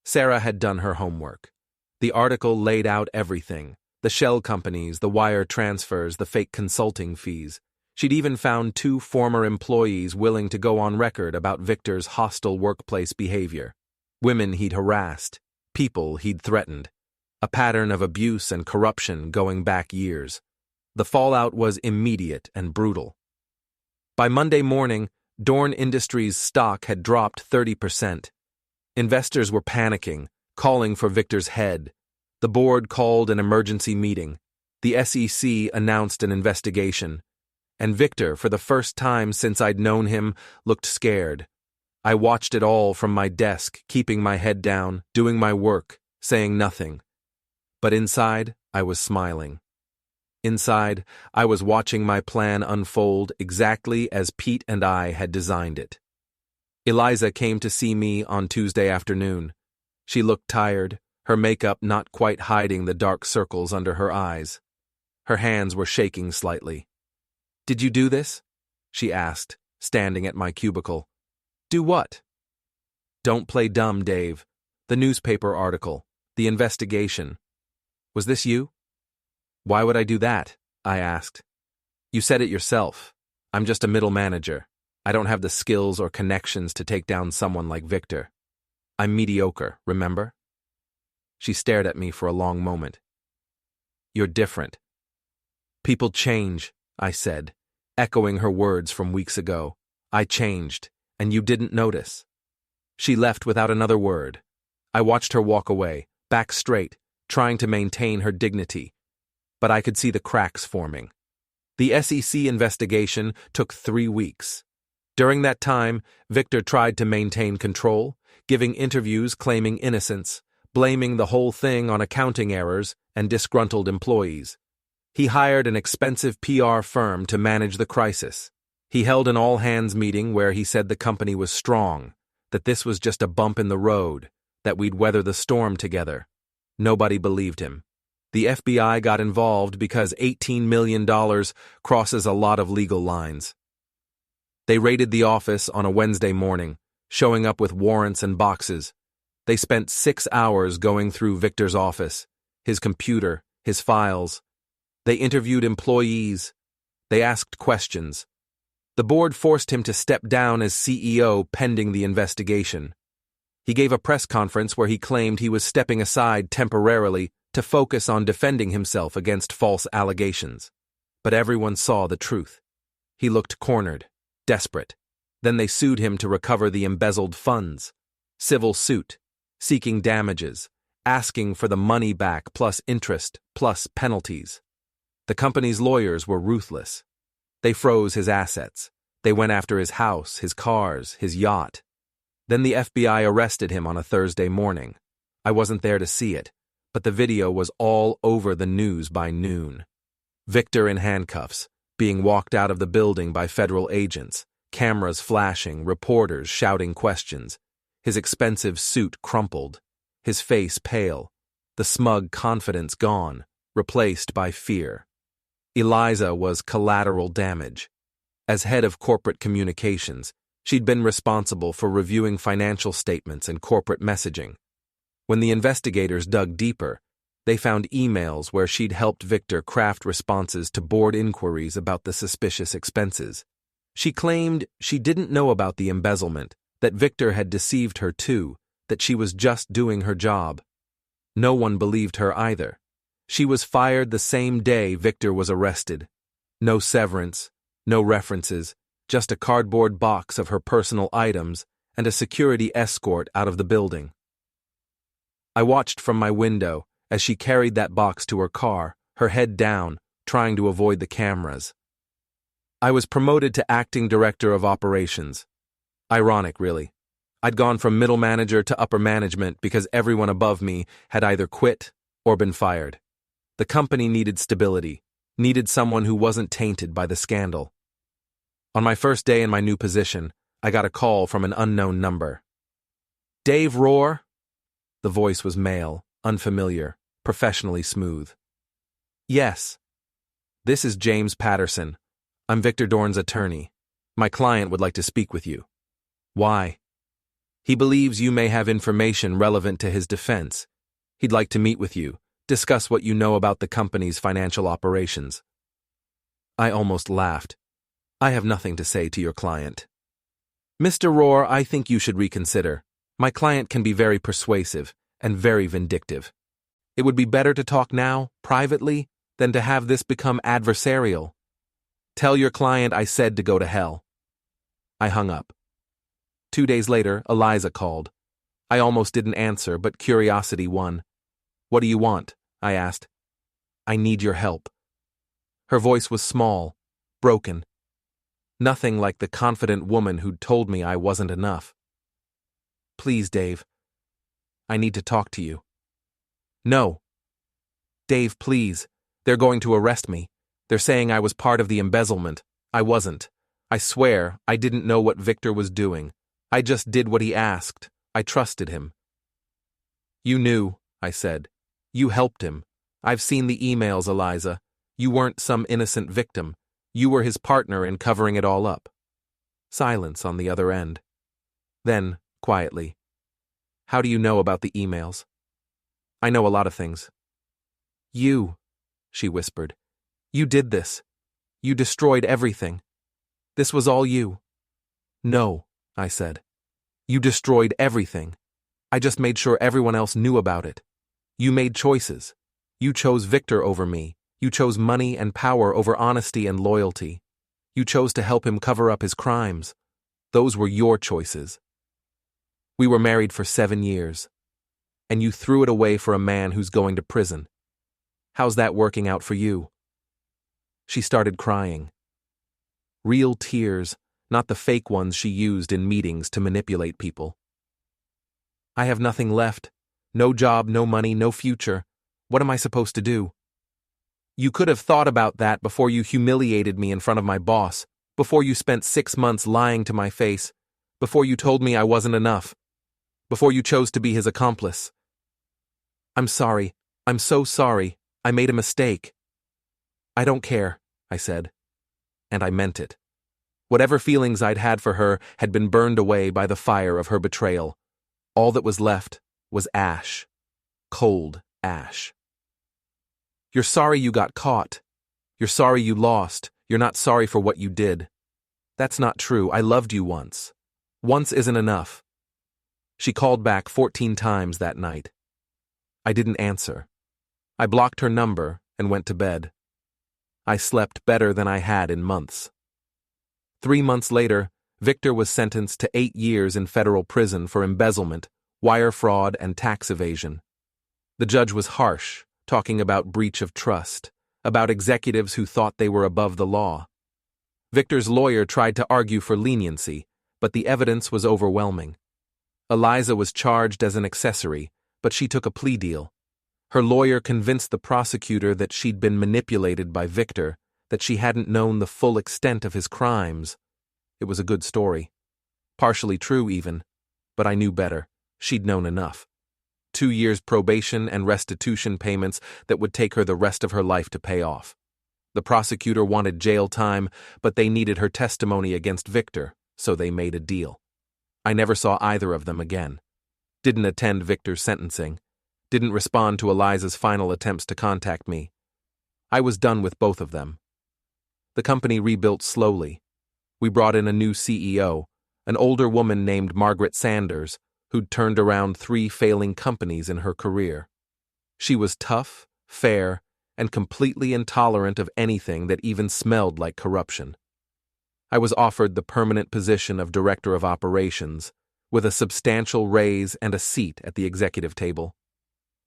Sarah had done her homework. The article laid out everything: the shell companies, the wire transfers, the fake consulting fees. She'd even found 2 former employees willing to go on record about Victor's hostile workplace behavior. Women he'd harassed, people he'd threatened. A pattern of abuse and corruption going back years. The fallout was immediate and brutal. By Monday morning, Dorne Industries' stock had dropped 30%. Investors were panicking, calling for Victor's head. The board called an emergency meeting. The SEC announced an investigation. And Victor, for the first time since I'd known him, looked scared. I watched it all from my desk, keeping my head down, doing my work, saying nothing. But inside, I was smiling. Inside, I was watching my plan unfold exactly as Pete and I had designed it. Eliza came to see me on Tuesday afternoon. She looked tired, her makeup not quite hiding the dark circles under her eyes. Her hands were shaking slightly. "Did you do this?" she asked, standing at my cubicle. "Do what?" "Don't play dumb, Dave. The newspaper article, the investigation. Was this you?" "Why would I do that?" I asked. "You said it yourself. I'm just a middle manager. I don't have the skills or connections to take down someone like Victor. I'm mediocre, remember?" She stared at me for a long moment. "You're different." "People change," I said, echoing her words from weeks ago. "I changed, and you didn't notice." She left without another word. I watched her walk away, back straight, trying to maintain her dignity. But I could see the cracks forming. The SEC investigation took 3 weeks. During that time, Victor tried to maintain control, giving interviews claiming innocence, blaming the whole thing on accounting errors and disgruntled employees. He hired an expensive PR firm to manage the crisis. He held an all-hands meeting where he said the company was strong, that this was just a bump in the road, that we'd weather the storm together. Nobody believed him. The FBI got involved because $18 million crosses a lot of legal lines. They raided the office on a Wednesday morning, showing up with warrants and boxes. They spent 6 hours going through Victor's office, his computer, his files. They interviewed employees. They asked questions. The board forced him to step down as CEO pending the investigation. He gave a press conference where he claimed he was stepping aside temporarily to focus on defending himself against false allegations. But everyone saw the truth. He looked cornered, desperate. Then they sued him to recover the embezzled funds. Civil suit, seeking damages, asking for the money back plus interest plus penalties. The company's lawyers were ruthless. They froze his assets. They went after his house, his cars, his yacht. Then the FBI arrested him on a Thursday morning. I wasn't there to see it, but the video was all over the news by noon. Victor in handcuffs, being walked out of the building by federal agents, cameras flashing, reporters shouting questions, his expensive suit crumpled, his face pale, the smug confidence gone, replaced by fear. Eliza was collateral damage. As head of corporate communications, she'd been responsible for reviewing financial statements and corporate messaging. When the investigators dug deeper, they found emails where she'd helped Victor craft responses to board inquiries about the suspicious expenses. She claimed she didn't know about the embezzlement, that Victor had deceived her too, that she was just doing her job. No one believed her either. She was fired the same day Victor was arrested. No severance, no references, just a cardboard box of her personal items and a security escort out of the building. I watched from my window as she carried that box to her car, her head down, trying to avoid the cameras. I was promoted to acting director of operations. Ironic, really. I'd gone from middle manager to upper management because everyone above me had either quit or been fired. The company needed stability, needed someone who wasn't tainted by the scandal. On my first day in my new position, I got a call from an unknown number. "Dave Ror?" The voice was male, unfamiliar, professionally smooth. "Yes. This is James Patterson. I'm Victor Dorne's attorney. My client would like to speak with you." "Why?" "He believes you may have information relevant to his defense. He'd like to meet with you, discuss what you know about the company's financial operations." I almost laughed. "I have nothing to say to your client." "Mr. Ror, I think you should reconsider. My client can be very persuasive and very vindictive. It would be better to talk now, privately, than to have this become adversarial. Tell your client I said to go to hell." I hung up. 2 days later, Eliza called. I almost didn't answer, but curiosity won. "What do you want?" I asked. "I need your help." Her voice was small, broken. Nothing like the confident woman who'd told me I wasn't enough. "Please, Dave. I need to talk to you." "No." "Dave, please. They're going to arrest me. They're saying I was part of the embezzlement. I wasn't. I swear I didn't know what Victor was doing. I just did what he asked. I trusted him. You knew, I said. You helped him. I've seen the emails, Eliza. You weren't some innocent victim. You were his partner in covering it all up. Silence on the other end. Then, quietly, how do you know about the emails? I know a lot of things. You, she whispered. You did this. You destroyed everything. This was all you. No, I said. You destroyed everything. I just made sure everyone else knew about it. You made choices. You chose Victor over me. You chose money and power over honesty and loyalty. You chose to help him cover up his crimes. Those were your choices. We were married for 7 years. And you threw it away for a man who's going to prison. How's that working out for you? She started crying. Real tears, not the fake ones she used in meetings to manipulate people. I have nothing left. No job, no money, no future. What am I supposed to do? You could have thought about that before you humiliated me in front of my boss, before you spent 6 months lying to my face, before you told me I wasn't enough, before you chose to be his accomplice. I'm sorry. I'm so sorry. I made a mistake. I don't care, I said. And I meant it. Whatever feelings I'd had for her had been burned away by the fire of her betrayal. All that was left was ash. Cold ash. You're sorry you got caught. You're sorry you lost. You're not sorry for what you did. That's not true. I loved you once. Once isn't enough. She called back 14 times that night. I didn't answer. I blocked her number and went to bed. I slept better than I had in months. 3 months later, Victor was sentenced to 8 years in federal prison for embezzlement, wire fraud, and tax evasion. The judge was harsh, talking about breach of trust, about executives who thought they were above the law. Victor's lawyer tried to argue for leniency, but the evidence was overwhelming. Eliza was charged as an accessory, but she took a plea deal. Her lawyer convinced the prosecutor that she'd been manipulated by Victor, that she hadn't known the full extent of his crimes. It was a good story. Partially true, even. But I knew better. She'd known enough. 2 years probation and restitution payments that would take her the rest of her life to pay off. The prosecutor wanted jail time, but they needed her testimony against Victor, so they made a deal. I never saw either of them again. Didn't attend Victor's sentencing. Didn't respond to Eliza's final attempts to contact me. I was done with both of them. The company rebuilt slowly. We brought in a new CEO, an older woman named Margaret Sanders, who'd turned around 3 failing companies in her career. She was tough, fair, and completely intolerant of anything that even smelled like corruption. I was offered the permanent position of Director of Operations, with a substantial raise and a seat at the executive table.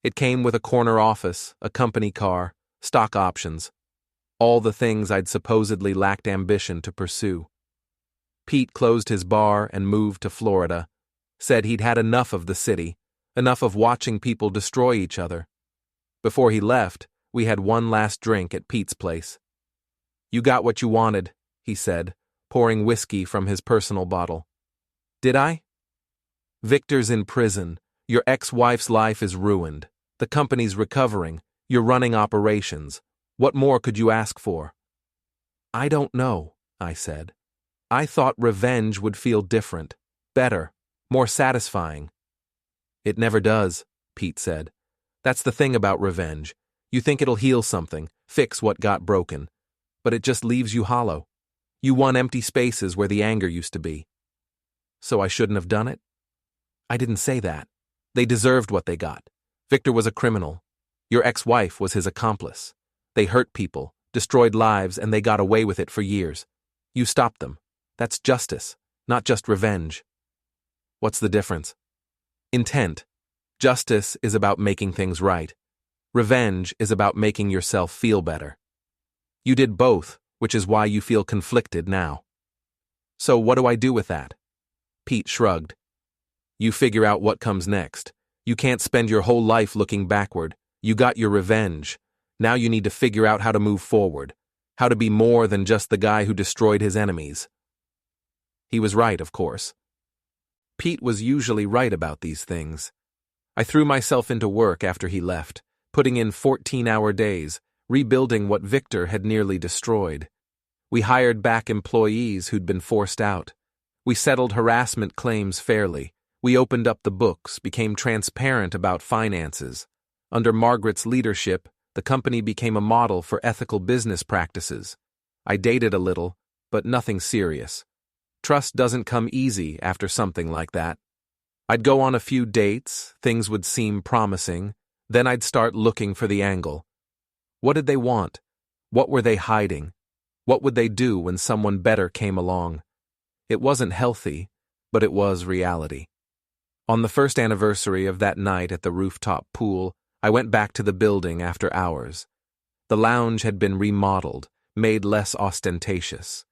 It came with a corner office, a company car, stock options, all the things I'd supposedly lacked ambition to pursue. Pete closed his bar and moved to Florida, said he'd had enough of the city, enough of watching people destroy each other. Before he left, we had one last drink at Pete's place. You got what you wanted, he said, pouring whiskey from his personal bottle. Did I? Victor's in prison. Your ex-wife's life is ruined. The company's recovering. You're running operations. What more could you ask for? I don't know, I said. I thought revenge would feel different, better, more satisfying. It never does, Pete said. That's the thing about revenge. You think it'll heal something, fix what got broken, but it just leaves you hollow. You want empty spaces where the anger used to be. So I shouldn't have done it? I didn't say that. They deserved what they got. Victor was a criminal. Your ex-wife was his accomplice. They hurt people, destroyed lives, and they got away with it for years. You stopped them. That's justice, not just revenge. What's the difference? Intent. Justice is about making things right. Revenge is about making yourself feel better. You did both, which is why you feel conflicted now. So what do I do with that? Pete shrugged. You figure out what comes next. You can't spend your whole life looking backward. You got your revenge. Now you need to figure out how to move forward, how to be more than just the guy who destroyed his enemies. He was right, of course. Pete was usually right about these things. I threw myself into work after he left, putting in 14-hour days, rebuilding what Victor had nearly destroyed. We hired back employees who'd been forced out. We settled harassment claims fairly. We opened up the books, became transparent about finances. Under Margaret's leadership, the company became a model for ethical business practices. I dated a little, but nothing serious. Trust doesn't come easy after something like that. I'd go on a few dates, things would seem promising, then I'd start looking for the angle. What did they want? What were they hiding? What would they do when someone better came along? It wasn't healthy, but it was reality. On the first anniversary of that night at the rooftop pool, I went back to the building after hours. The lounge had been remodeled, made less ostentatious.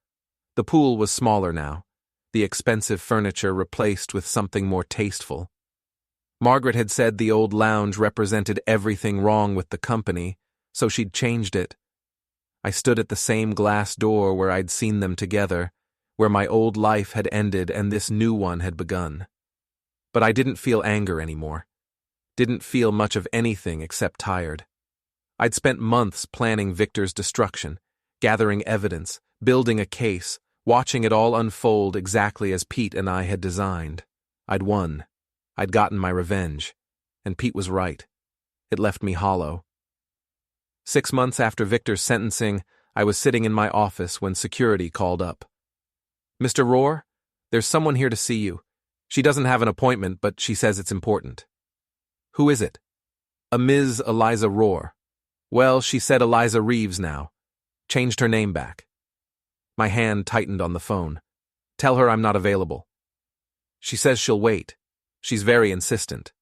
The pool was smaller now, the expensive furniture replaced with something more tasteful. Margaret had said the old lounge represented everything wrong with the company, so she'd changed it. I stood at the same glass door where I'd seen them together, where my old life had ended and this new one had begun. But I didn't feel anger anymore. Didn't feel much of anything except tired. I'd spent months planning Victor's destruction, gathering evidence, building a case, watching it all unfold exactly as Pete and I had designed. I'd won. I'd gotten my revenge. And Pete was right. It left me hollow. 6 months after Victor's sentencing, I was sitting in my office when security called up. "Mr. Ror, there's someone here to see you. She doesn't have an appointment, but she says it's important." "Who is it?" "A Ms. Eliza Ror." "Well, she said Eliza Reeves now. Changed her name back." My hand tightened on the phone. "Tell her I'm not available." "She says she'll wait. She's very insistent."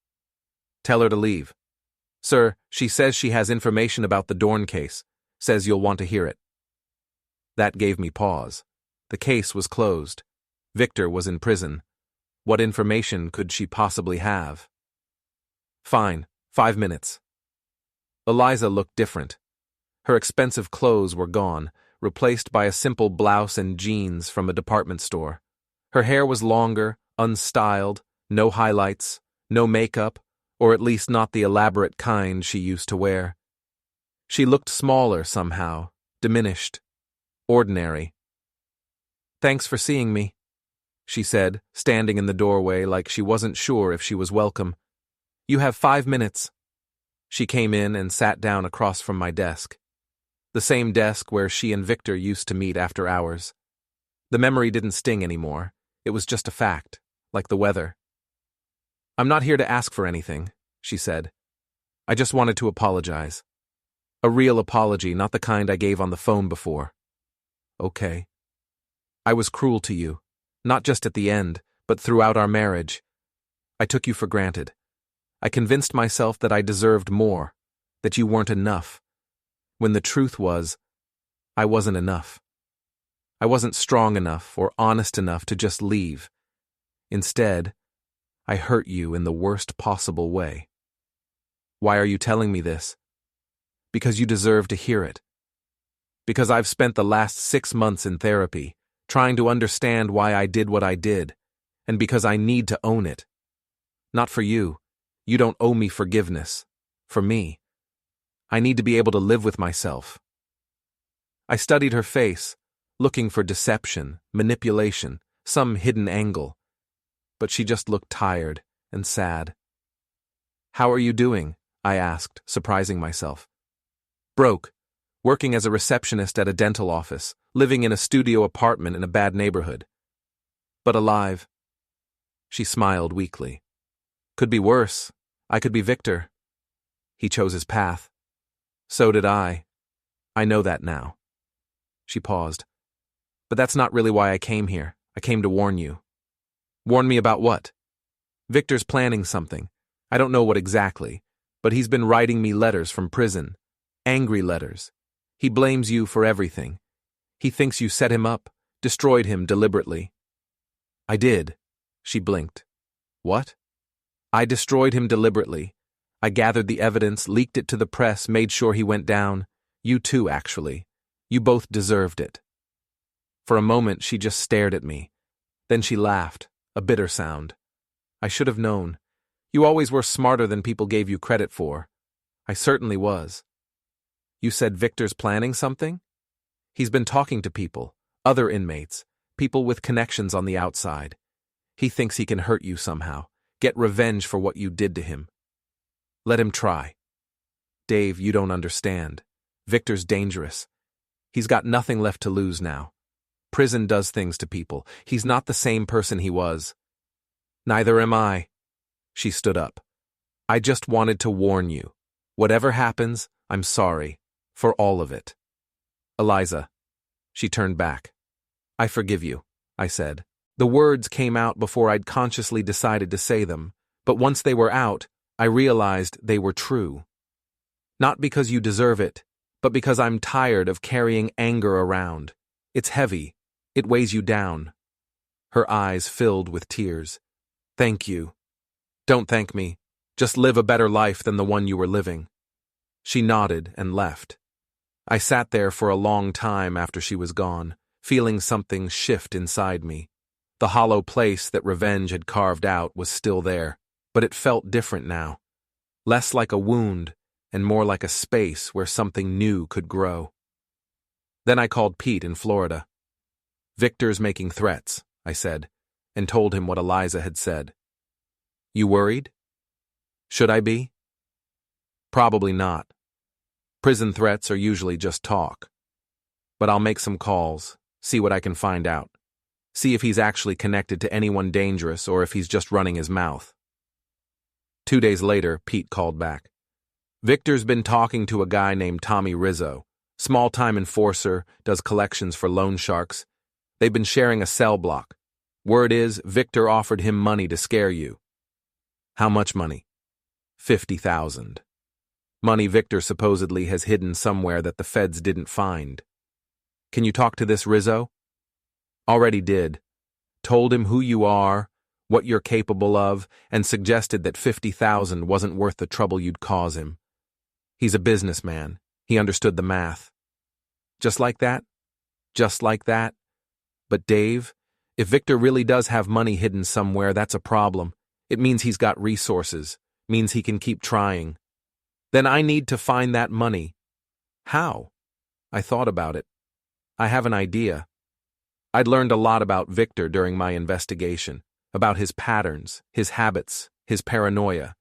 "Tell her to leave." "Sir, she says she has information about the Dorne case. Says you'll want to hear it." That gave me pause. The case was closed. Victor was in prison. What information could she possibly have? "Fine, 5 minutes." Eliza looked different. Her expensive clothes were gone, replaced by a simple blouse and jeans from a department store. Her hair was longer, unstyled, no highlights, no makeup, or at least not the elaborate kind she used to wear. She looked smaller somehow, diminished, ordinary. "Thanks for seeing me," she said, standing in the doorway like she wasn't sure if she was welcome. "You have 5 minutes." She came in and sat down across from my desk. The same desk where she and Victor used to meet after hours. The memory didn't sting anymore. It was just a fact, like the weather. "I'm not here to ask for anything," she said. "I just wanted to apologize. A real apology, not the kind I gave on the phone before." "Okay. I was cruel to you, not just at the end, but throughout our marriage. I took you for granted. I convinced myself that I deserved more, that you weren't enough, when the truth was, I wasn't enough. I wasn't strong enough or honest enough to just leave. Instead, I hurt you in the worst possible way. Why are you telling me this? Because you deserve to hear it. Because I've spent the last 6 months in therapy, trying to understand why I did what I did, and because I need to own it. Not for you. You don't owe me forgiveness. For me. I need to be able to live with myself." I studied her face, looking for deception, manipulation, some hidden angle. But she just looked tired and sad. "How are you doing?" I asked, surprising myself. "Broke. Working as a receptionist at a dental office, living in a studio apartment in a bad neighborhood. But alive." She smiled weakly. "Could be worse. I could be Victor. He chose his path. So did I. I know that now." She paused. "But that's not really why I came here. I came to warn you." "Warn me about what?" "Victor's planning something. I don't know what exactly, but he's been writing me letters from prison. Angry letters. He blames you for everything. He thinks you set him up, destroyed him deliberately." "I did." She blinked. "What?" "I destroyed him deliberately. I gathered the evidence, leaked it to the press, made sure he went down. You too, actually. You both deserved it." For a moment, she just stared at me. Then she laughed, a bitter sound. I should have known. You always were smarter than people gave you credit for. I certainly was. You said Victor's planning something? He's been talking to people, other inmates, people with connections on the outside. He thinks he can hurt you somehow, get revenge for what you did to him. Let him try. Dave, you don't understand. Victor's dangerous. He's got nothing left to lose now. Prison does things to people. He's not the same person he was. Neither am I. She stood up. I just wanted to warn you. Whatever happens, I'm sorry. For all of it. Eliza. She turned back. I forgive you, I said. The words came out before I'd consciously decided to say them, but once they were out, I realized they were true. Not because you deserve it, but because I'm tired of carrying anger around. It's heavy. It weighs you down. Her eyes filled with tears. Thank you. Don't thank me. Just live a better life than the one you were living. She nodded and left. I sat there for a long time after she was gone, feeling something shift inside me. The hollow place that revenge had carved out was still there, but it felt different now. Less like a wound, and more like a space where something new could grow. Then I called Pete in Florida. Victor's making threats, I said, and told him what Eliza had said. You worried? Should I be? Probably not. Prison threats are usually just talk. But I'll make some calls, see what I can find out. See if he's actually connected to anyone dangerous or if he's just running his mouth. 2 days later, Pete called back. Victor's been talking to a guy named Tommy Rizzo, small-time enforcer, does collections for loan sharks. They've been sharing a cell block. Word is, Victor offered him money to scare you. How much money? $50,000. Money Victor supposedly has hidden somewhere that the feds didn't find. Can you talk to this Rizzo? Already did. Told him who you are, what you're capable of, and suggested that $50,000 wasn't worth the trouble you'd cause him. He's a businessman. He understood the math. Just like that? Just like that? But Dave, if Victor really does have money hidden somewhere, that's a problem. It means he's got resources, means he can keep trying. Then I need to find that money. How? I thought about it. I have an idea. I'd learned a lot about Victor during my investigation, about his patterns, his habits, his paranoia.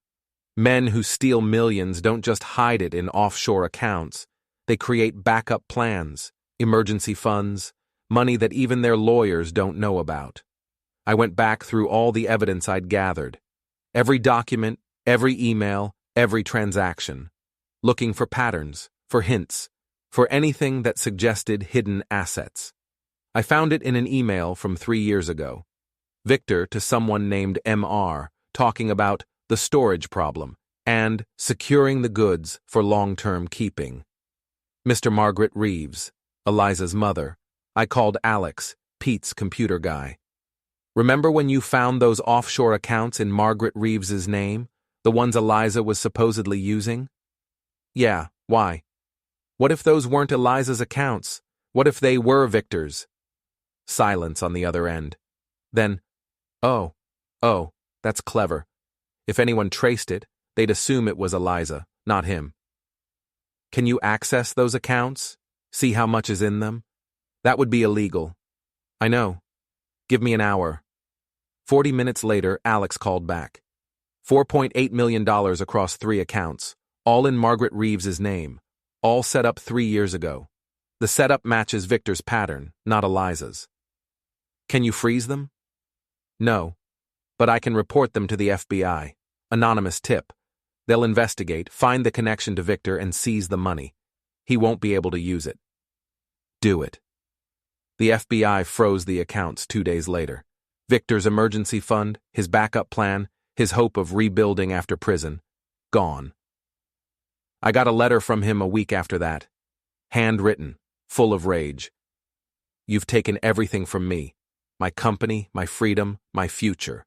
Men who steal millions don't just hide it in offshore accounts. They create backup plans, emergency funds, money that even their lawyers don't know about. I went back through all the evidence I'd gathered. Every document, every email, every transaction. Looking for patterns, for hints, for anything that suggested hidden assets. I found it in an email from 3 years ago. Victor to someone named MR, talking about the storage problem and securing the goods for long-term keeping. Mr. Margaret Reeves, Eliza's mother. I called Alex, Pete's computer guy. Remember when you found those offshore accounts in Margaret Reeves's name, the ones Eliza was supposedly using? Yeah, why? What if those weren't Eliza's accounts? What if they were Victor's? Silence on the other end. Then, oh, that's clever. If anyone traced it, they'd assume it was Eliza, not him. Can you access those accounts? See how much is in them? That would be illegal. I know. Give me an hour. 40 minutes later, Alex called back. $4.8 million across 3 accounts, all in Margaret Reeves's name, all set up 3 years ago. The setup matches Victor's pattern, not Eliza's. Can you freeze them? No, but I can report them to the FBI. Anonymous tip. They'll investigate, find the connection to Victor, and seize the money. He won't be able to use it. Do it. The FBI froze the accounts 2 days later. Victor's emergency fund, his backup plan, his hope of rebuilding after prison, gone. I got a letter from him a week after that. Handwritten, full of rage. You've taken everything from me. My company, my freedom, my future.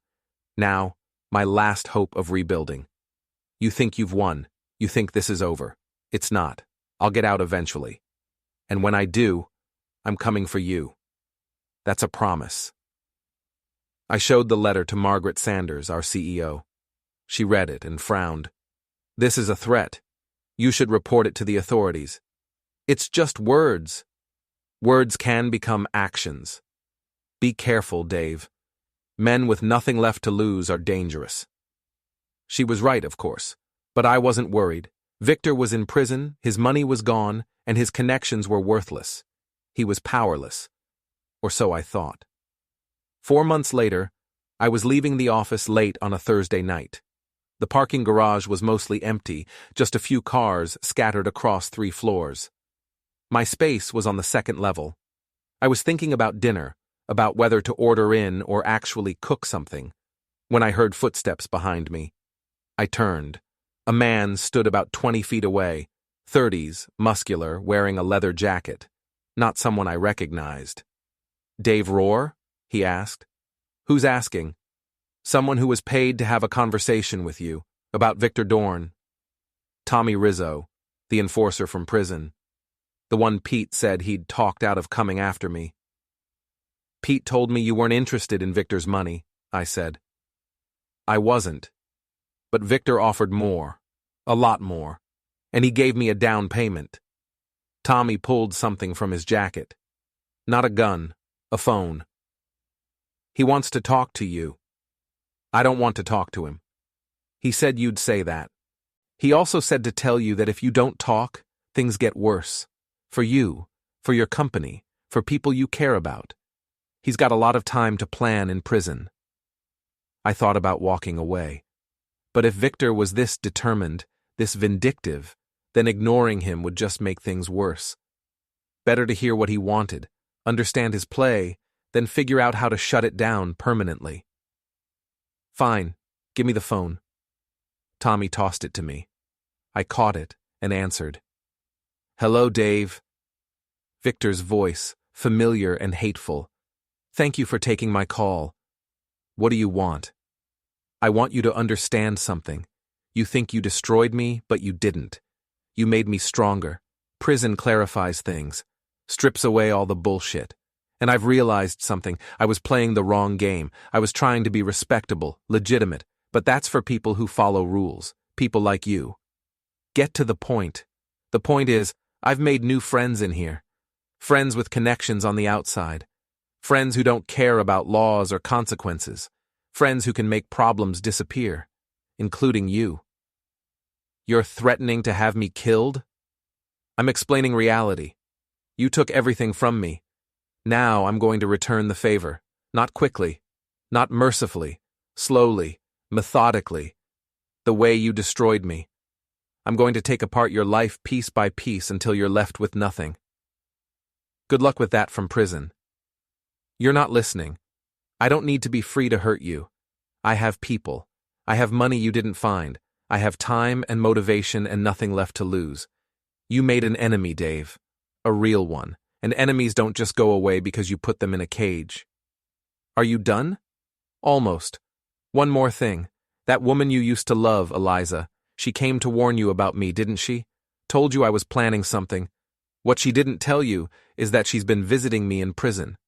Now, my last hope of rebuilding. You think you've won. You think this is over. It's not. I'll get out eventually. And when I do, I'm coming for you. That's a promise. I showed the letter to Margaret Sanders, our CEO. She read it and frowned. This is a threat. You should report it to the authorities. It's just words. Words can become actions. Be careful, Dave. Men with nothing left to lose are dangerous. She was right, of course, but I wasn't worried. Victor was in prison, his money was gone, and his connections were worthless. He was powerless. Or so I thought. 4 months later, I was leaving the office late on a Thursday night. The parking garage was mostly empty, just a few cars scattered across 3 floors. My space was on the 2nd level. I was thinking about dinner, about whether to order in or actually cook something, when I heard footsteps behind me. I turned. A man stood about 20 feet away, 30s, muscular, wearing a leather jacket. Not someone I recognized. Dave Ror? He asked. Who's asking? Someone who was paid to have a conversation with you, about Victor Dorne. Tommy Rizzo, the enforcer from prison. The one Pete said he'd talked out of coming after me. Pete told me you weren't interested in Victor's money, I said. I wasn't. But Victor offered more, a lot more, and he gave me a down payment. Tommy pulled something from his jacket. Not a gun, a phone. He wants to talk to you. I don't want to talk to him. He said you'd say that. He also said to tell you that if you don't talk, things get worse. For you, for your company, for people you care about. He's got a lot of time to plan in prison. I thought about walking away. But if Victor was this determined, this vindictive, then ignoring him would just make things worse. Better to hear what he wanted, understand his play, than figure out how to shut it down permanently. Fine, give me the phone. Tommy tossed it to me. I caught it and answered. Hello, Dave. Victor's voice, familiar and hateful. Thank you for taking my call. What do you want? I want you to understand something. You think you destroyed me, but you didn't. You made me stronger. Prison clarifies things, strips away all the bullshit. And I've realized something. I was playing the wrong game. I was trying to be respectable, legitimate, but that's for people who follow rules, people like you. Get to the point. The point is, I've made new friends in here. Friends with connections on the outside. Friends who don't care about laws or consequences. Friends who can make problems disappear, including you. You're threatening to have me killed? I'm explaining reality. You took everything from me. Now I'm going to return the favor. Not quickly, not mercifully, slowly, methodically, the way you destroyed me. I'm going to take apart your life piece by piece until you're left with nothing. Good luck with that from prison. You're not listening. I don't need to be free to hurt you. I have people. I have money you didn't find. I have time and motivation and nothing left to lose. You made an enemy, Dave. A real one. And enemies don't just go away because you put them in a cage. Are you done? Almost. One more thing. That woman you used to love, Eliza, she came to warn you about me, didn't she? Told you I was planning something. What she didn't tell you is that she's been visiting me in prison.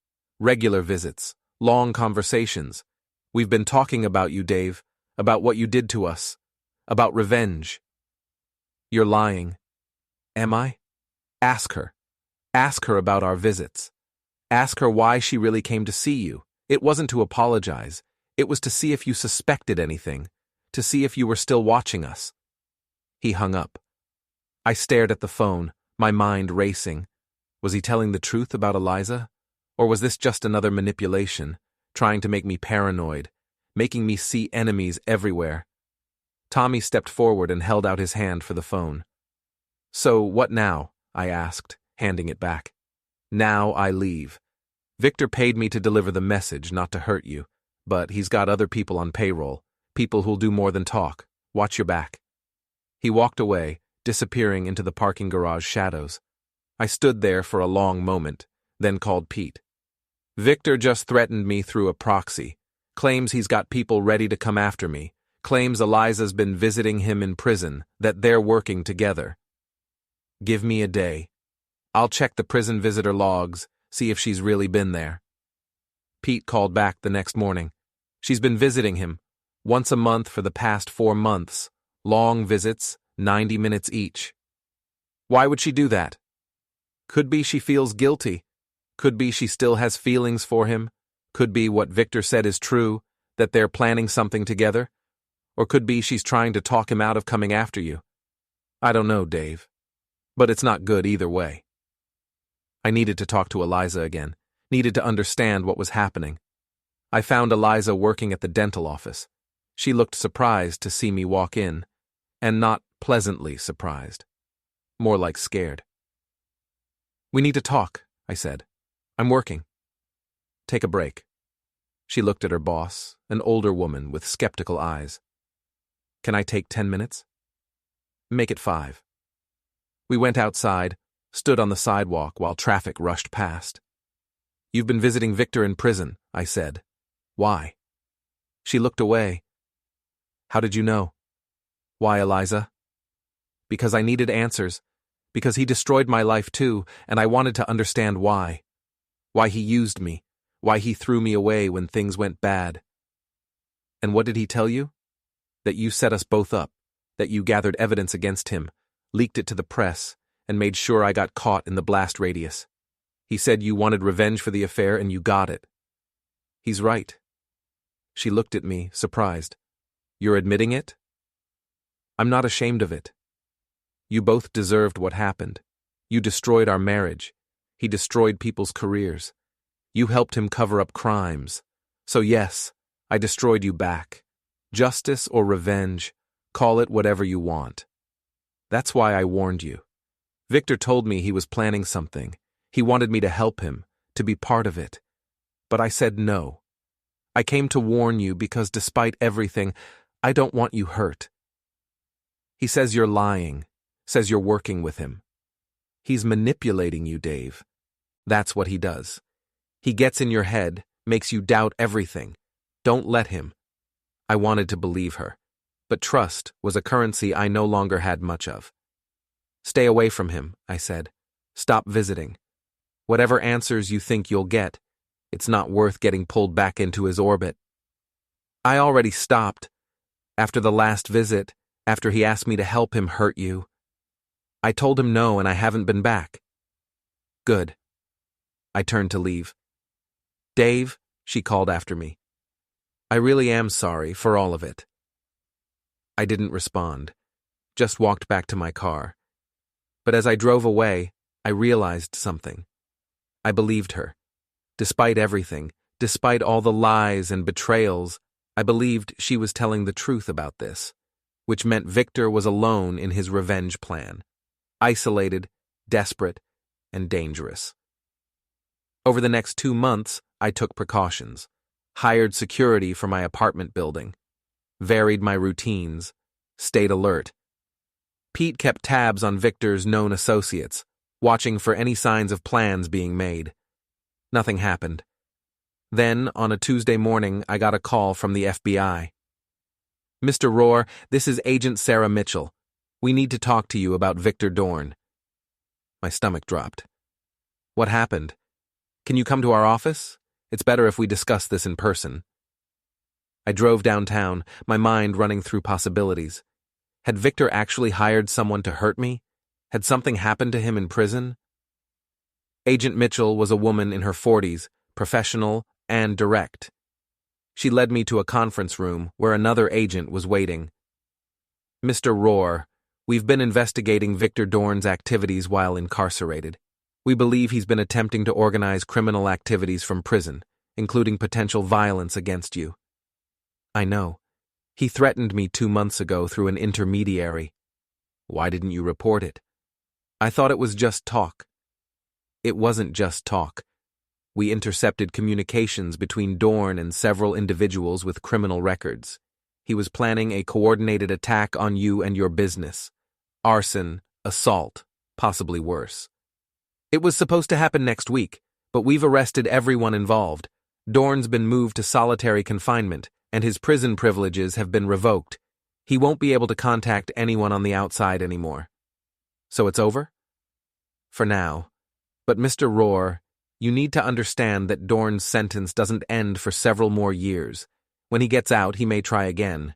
Regular visits. Long conversations. We've been talking about you, Dave. About what you did to us. About revenge. You're lying. Am I? Ask her. Ask her about our visits. Ask her why she really came to see you. It wasn't to apologize. It was to see if you suspected anything. To see if you were still watching us. He hung up. I stared at the phone, my mind racing. Was he telling the truth about Eliza? Or was this just another manipulation, trying to make me paranoid, making me see enemies everywhere? Tommy stepped forward and held out his hand for the phone. So, what now? I asked, handing it back. Now I leave. Victor paid me to deliver the message, not to hurt you, but he's got other people on payroll, people who'll do more than talk. Watch your back. He walked away, disappearing into the parking garage shadows. I stood there for a long moment, then called Pete. Victor just threatened me through a proxy, claims he's got people ready to come after me, claims Eliza's been visiting him in prison, that they're working together. Give me a day. I'll check the prison visitor logs, see if she's really been there. Pete called back the next morning. She's been visiting him, once a month for the past 4 months, long visits, 90 minutes each. Why would she do that? Could be she feels guilty. Could be she still has feelings for him. Could be what Victor said is true, that they're planning something together. Or could be she's trying to talk him out of coming after you. I don't know, Dave. But it's not good either way. I needed to talk to Eliza again, needed to understand what was happening. I found Eliza working at the dental office. She looked surprised to see me walk in, and not pleasantly surprised. More like scared. We need to talk, I said. I'm working. Take a break. She looked at her boss, an older woman with skeptical eyes. Can I take 10 minutes? Make it 5. We went outside, stood on the sidewalk while traffic rushed past. You've been visiting Victor in prison, I said. Why? She looked away. How did you know? Why, Eliza? Because I needed answers. Because he destroyed my life too, and I wanted to understand why. Why he used me. Why he threw me away when things went bad. And what did he tell you? That you set us both up. That you gathered evidence against him, leaked it to the press, and made sure I got caught in the blast radius. He said you wanted revenge for the affair and you got it. He's right. She looked at me, surprised. You're admitting it? I'm not ashamed of it. You both deserved what happened. You destroyed our marriage. He destroyed people's careers. You helped him cover up crimes. So yes, I destroyed you back. Justice or revenge, call it whatever you want. That's why I warned you. Victor told me he was planning something. He wanted me to help him, to be part of it. But I said no. I came to warn you because despite everything, I don't want you hurt. He says you're lying, says you're working with him. He's manipulating you, Dave. That's what he does. He gets in your head, makes you doubt everything. Don't let him. I wanted to believe her, but trust was a currency I no longer had much of. Stay away from him, I said. Stop visiting. Whatever answers you think you'll get, it's not worth getting pulled back into his orbit. I already stopped. After the last visit, after he asked me to help him hurt you. I told him no and I haven't been back. Good. I turned to leave. Dave, she called after me. I really am sorry for all of it. I didn't respond, just walked back to my car. But as I drove away, I realized something. I believed her. Despite everything, despite all the lies and betrayals, I believed she was telling the truth about this, which meant Victor was alone in his revenge plan. Isolated, desperate, and dangerous. Over the next 2 months, I took precautions, hired security for my apartment building, varied my routines, stayed alert. Pete kept tabs on Victor's known associates, watching for any signs of plans being made. Nothing happened. Then, on a Tuesday morning, I got a call from the FBI. Mr. Ror, this is Agent Sarah Mitchell. We need to talk to you about Victor Dorne. My stomach dropped. What happened? Can you come to our office? It's better if we discuss this in person. I drove downtown, my mind running through possibilities. Had Victor actually hired someone to hurt me? Had something happened to him in prison? Agent Mitchell was a woman in her 40s, professional and direct. She led me to a conference room where another agent was waiting. Mr. Ror, we've been investigating Victor Dorne's activities while incarcerated. We believe he's been attempting to organize criminal activities from prison, including potential violence against you. I know. He threatened me 2 months ago through an intermediary. Why didn't you report it? I thought it was just talk. It wasn't just talk. We intercepted communications between Dorne and several individuals with criminal records. He was planning a coordinated attack on you and your business. Arson, assault, possibly worse. It was supposed to happen next week, but we've arrested everyone involved. Dorne's been moved to solitary confinement, and his prison privileges have been revoked. He won't be able to contact anyone on the outside anymore. So it's over? For now. But Mr. Ror, you need to understand that Dorne's sentence doesn't end for several more years. When he gets out, he may try again.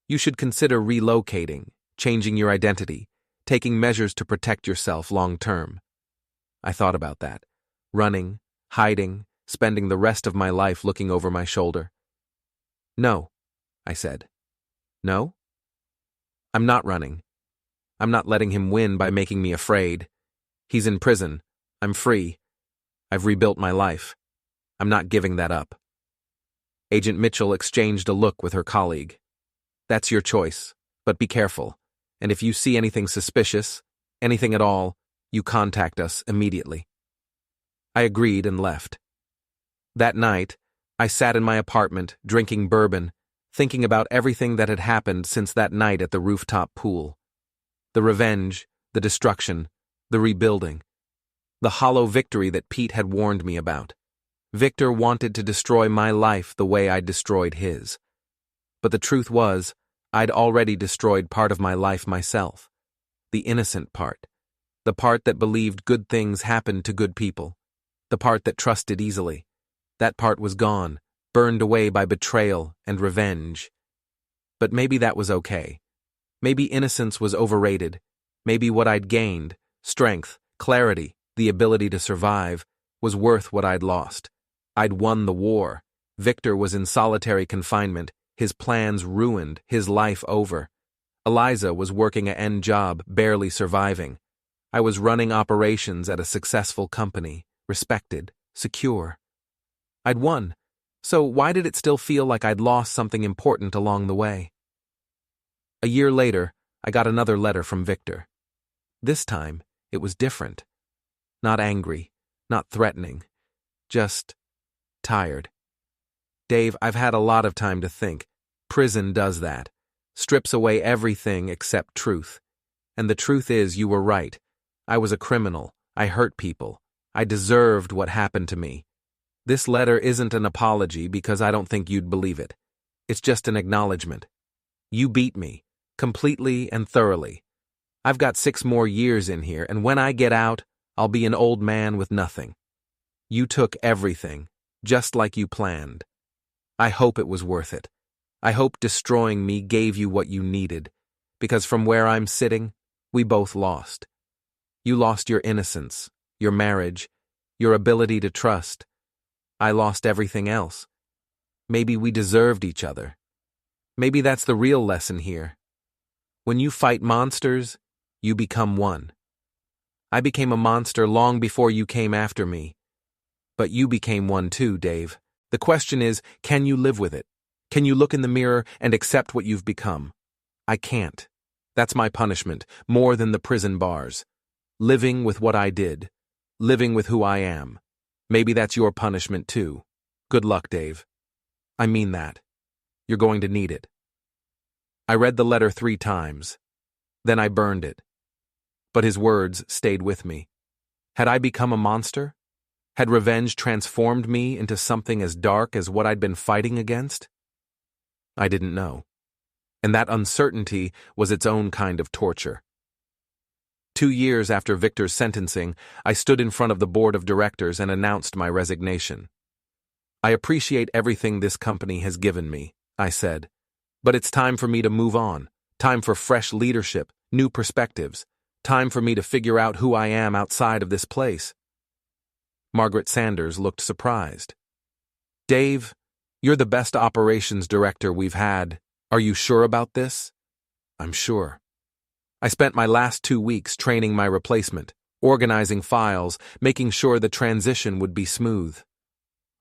You should consider relocating, changing your identity, taking measures to protect yourself long term. I thought about that. Running, hiding, spending the rest of my life looking over my shoulder. No, I said. No? I'm not running. I'm not letting him win by making me afraid. He's in prison. I'm free. I've rebuilt my life. I'm not giving that up. Agent Mitchell exchanged a look with her colleague. That's your choice, but be careful. And if you see anything suspicious, anything at all, you contact us immediately. I agreed and left. That night, I sat in my apartment, drinking bourbon, thinking about everything that had happened since that night at the rooftop pool. The revenge, the destruction, the rebuilding. The hollow victory that Pete had warned me about. Victor wanted to destroy my life the way I'd destroyed his. But the truth was, I'd already destroyed part of my life myself. The innocent part. The part that believed good things happened to good people. The part that trusted easily. That part was gone, burned away by betrayal and revenge. But maybe that was okay. Maybe innocence was overrated. Maybe what I'd gained, strength, clarity, the ability to survive, was worth what I'd lost. I'd won the war. Victor was in solitary confinement, his plans ruined, his life over. Eliza was working an end job, barely surviving. I was running operations at a successful company, respected, secure. I'd won, so why did it still feel like I'd lost something important along the way? A year later, I got another letter from Victor. This time, it was different. Not angry, not threatening, just tired. Dave, I've had a lot of time to think. Prison does that. Strips away everything except truth. And the truth is, you were right. I was a criminal. I hurt people. I deserved what happened to me. This letter isn't an apology because I don't think you'd believe it. It's just an acknowledgement. You beat me, completely and thoroughly. I've got 6 more years in here, and when I get out, I'll be an old man with nothing. You took everything, just like you planned. I hope it was worth it. I hope destroying me gave you what you needed, because from where I'm sitting, we both lost. You lost your innocence, your marriage, your ability to trust. I lost everything else. Maybe we deserved each other. Maybe that's the real lesson here. When you fight monsters, you become one. I became a monster long before you came after me. But you became one too, Dave. The question is, can you live with it? Can you look in the mirror and accept what you've become? I can't. That's my punishment, more than the prison bars. Living with what I did. Living with who I am. Maybe that's your punishment too. Good luck, Dave. I mean that. You're going to need it. I read the letter 3 times. Then I burned it. But his words stayed with me. Had I become a monster? Had revenge transformed me into something as dark as what I'd been fighting against? I didn't know. And that uncertainty was its own kind of torture. 2 years after Victor's sentencing, I stood in front of the board of directors and announced my resignation. I appreciate everything this company has given me, I said. But it's time for me to move on. Time for fresh leadership, new perspectives. Time for me to figure out who I am outside of this place. Margaret Sanders looked surprised. Dave, you're the best operations director we've had. Are you sure about this? I'm sure. I spent my last 2 weeks training my replacement, organizing files, making sure the transition would be smooth.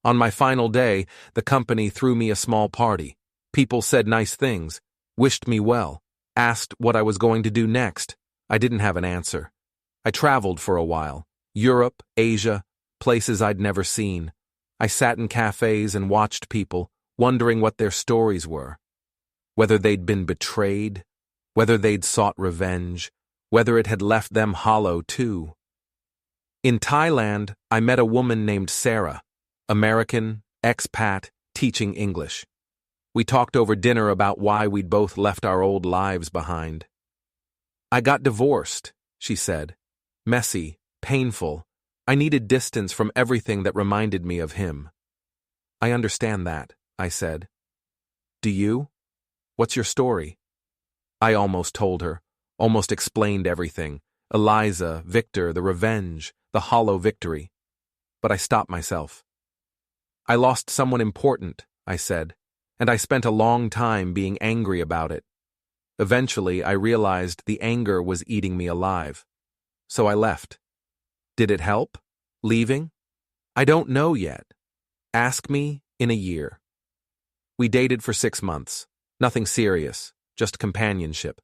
On my final day, the company threw me a small party. People said nice things, wished me well, asked what I was going to do next. I didn't have an answer. I traveled for a while. Europe, Asia, places I'd never seen. I sat in cafes and watched people, wondering what their stories were. Whether they'd been betrayed, whether they'd sought revenge, whether it had left them hollow too. In Thailand, I met a woman named Sarah, American, expat, teaching English. We talked over dinner about why we'd both left our old lives behind. I got divorced, she said. Messy, painful. I needed distance from everything that reminded me of him. I understand that, I said. Do you? What's your story? I almost told her, almost explained everything. Eliza, Victor, the revenge, the hollow victory. But I stopped myself. I lost someone important, I said, and I spent a long time being angry about it. Eventually, I realized the anger was eating me alive. So I left. Did it help? Leaving? I don't know yet. Ask me in a year. We dated for 6 months. Nothing serious, just companionship.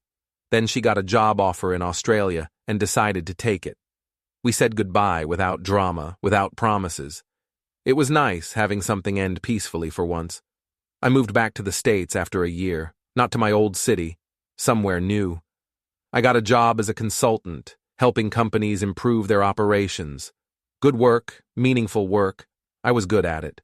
Then she got a job offer in Australia and decided to take it. We said goodbye without drama, without promises. It was nice having something end peacefully for once. I moved back to the States after a year, not to my old city, somewhere new. I got a job as a consultant, helping companies improve their operations. Good work, meaningful work. I was good at it.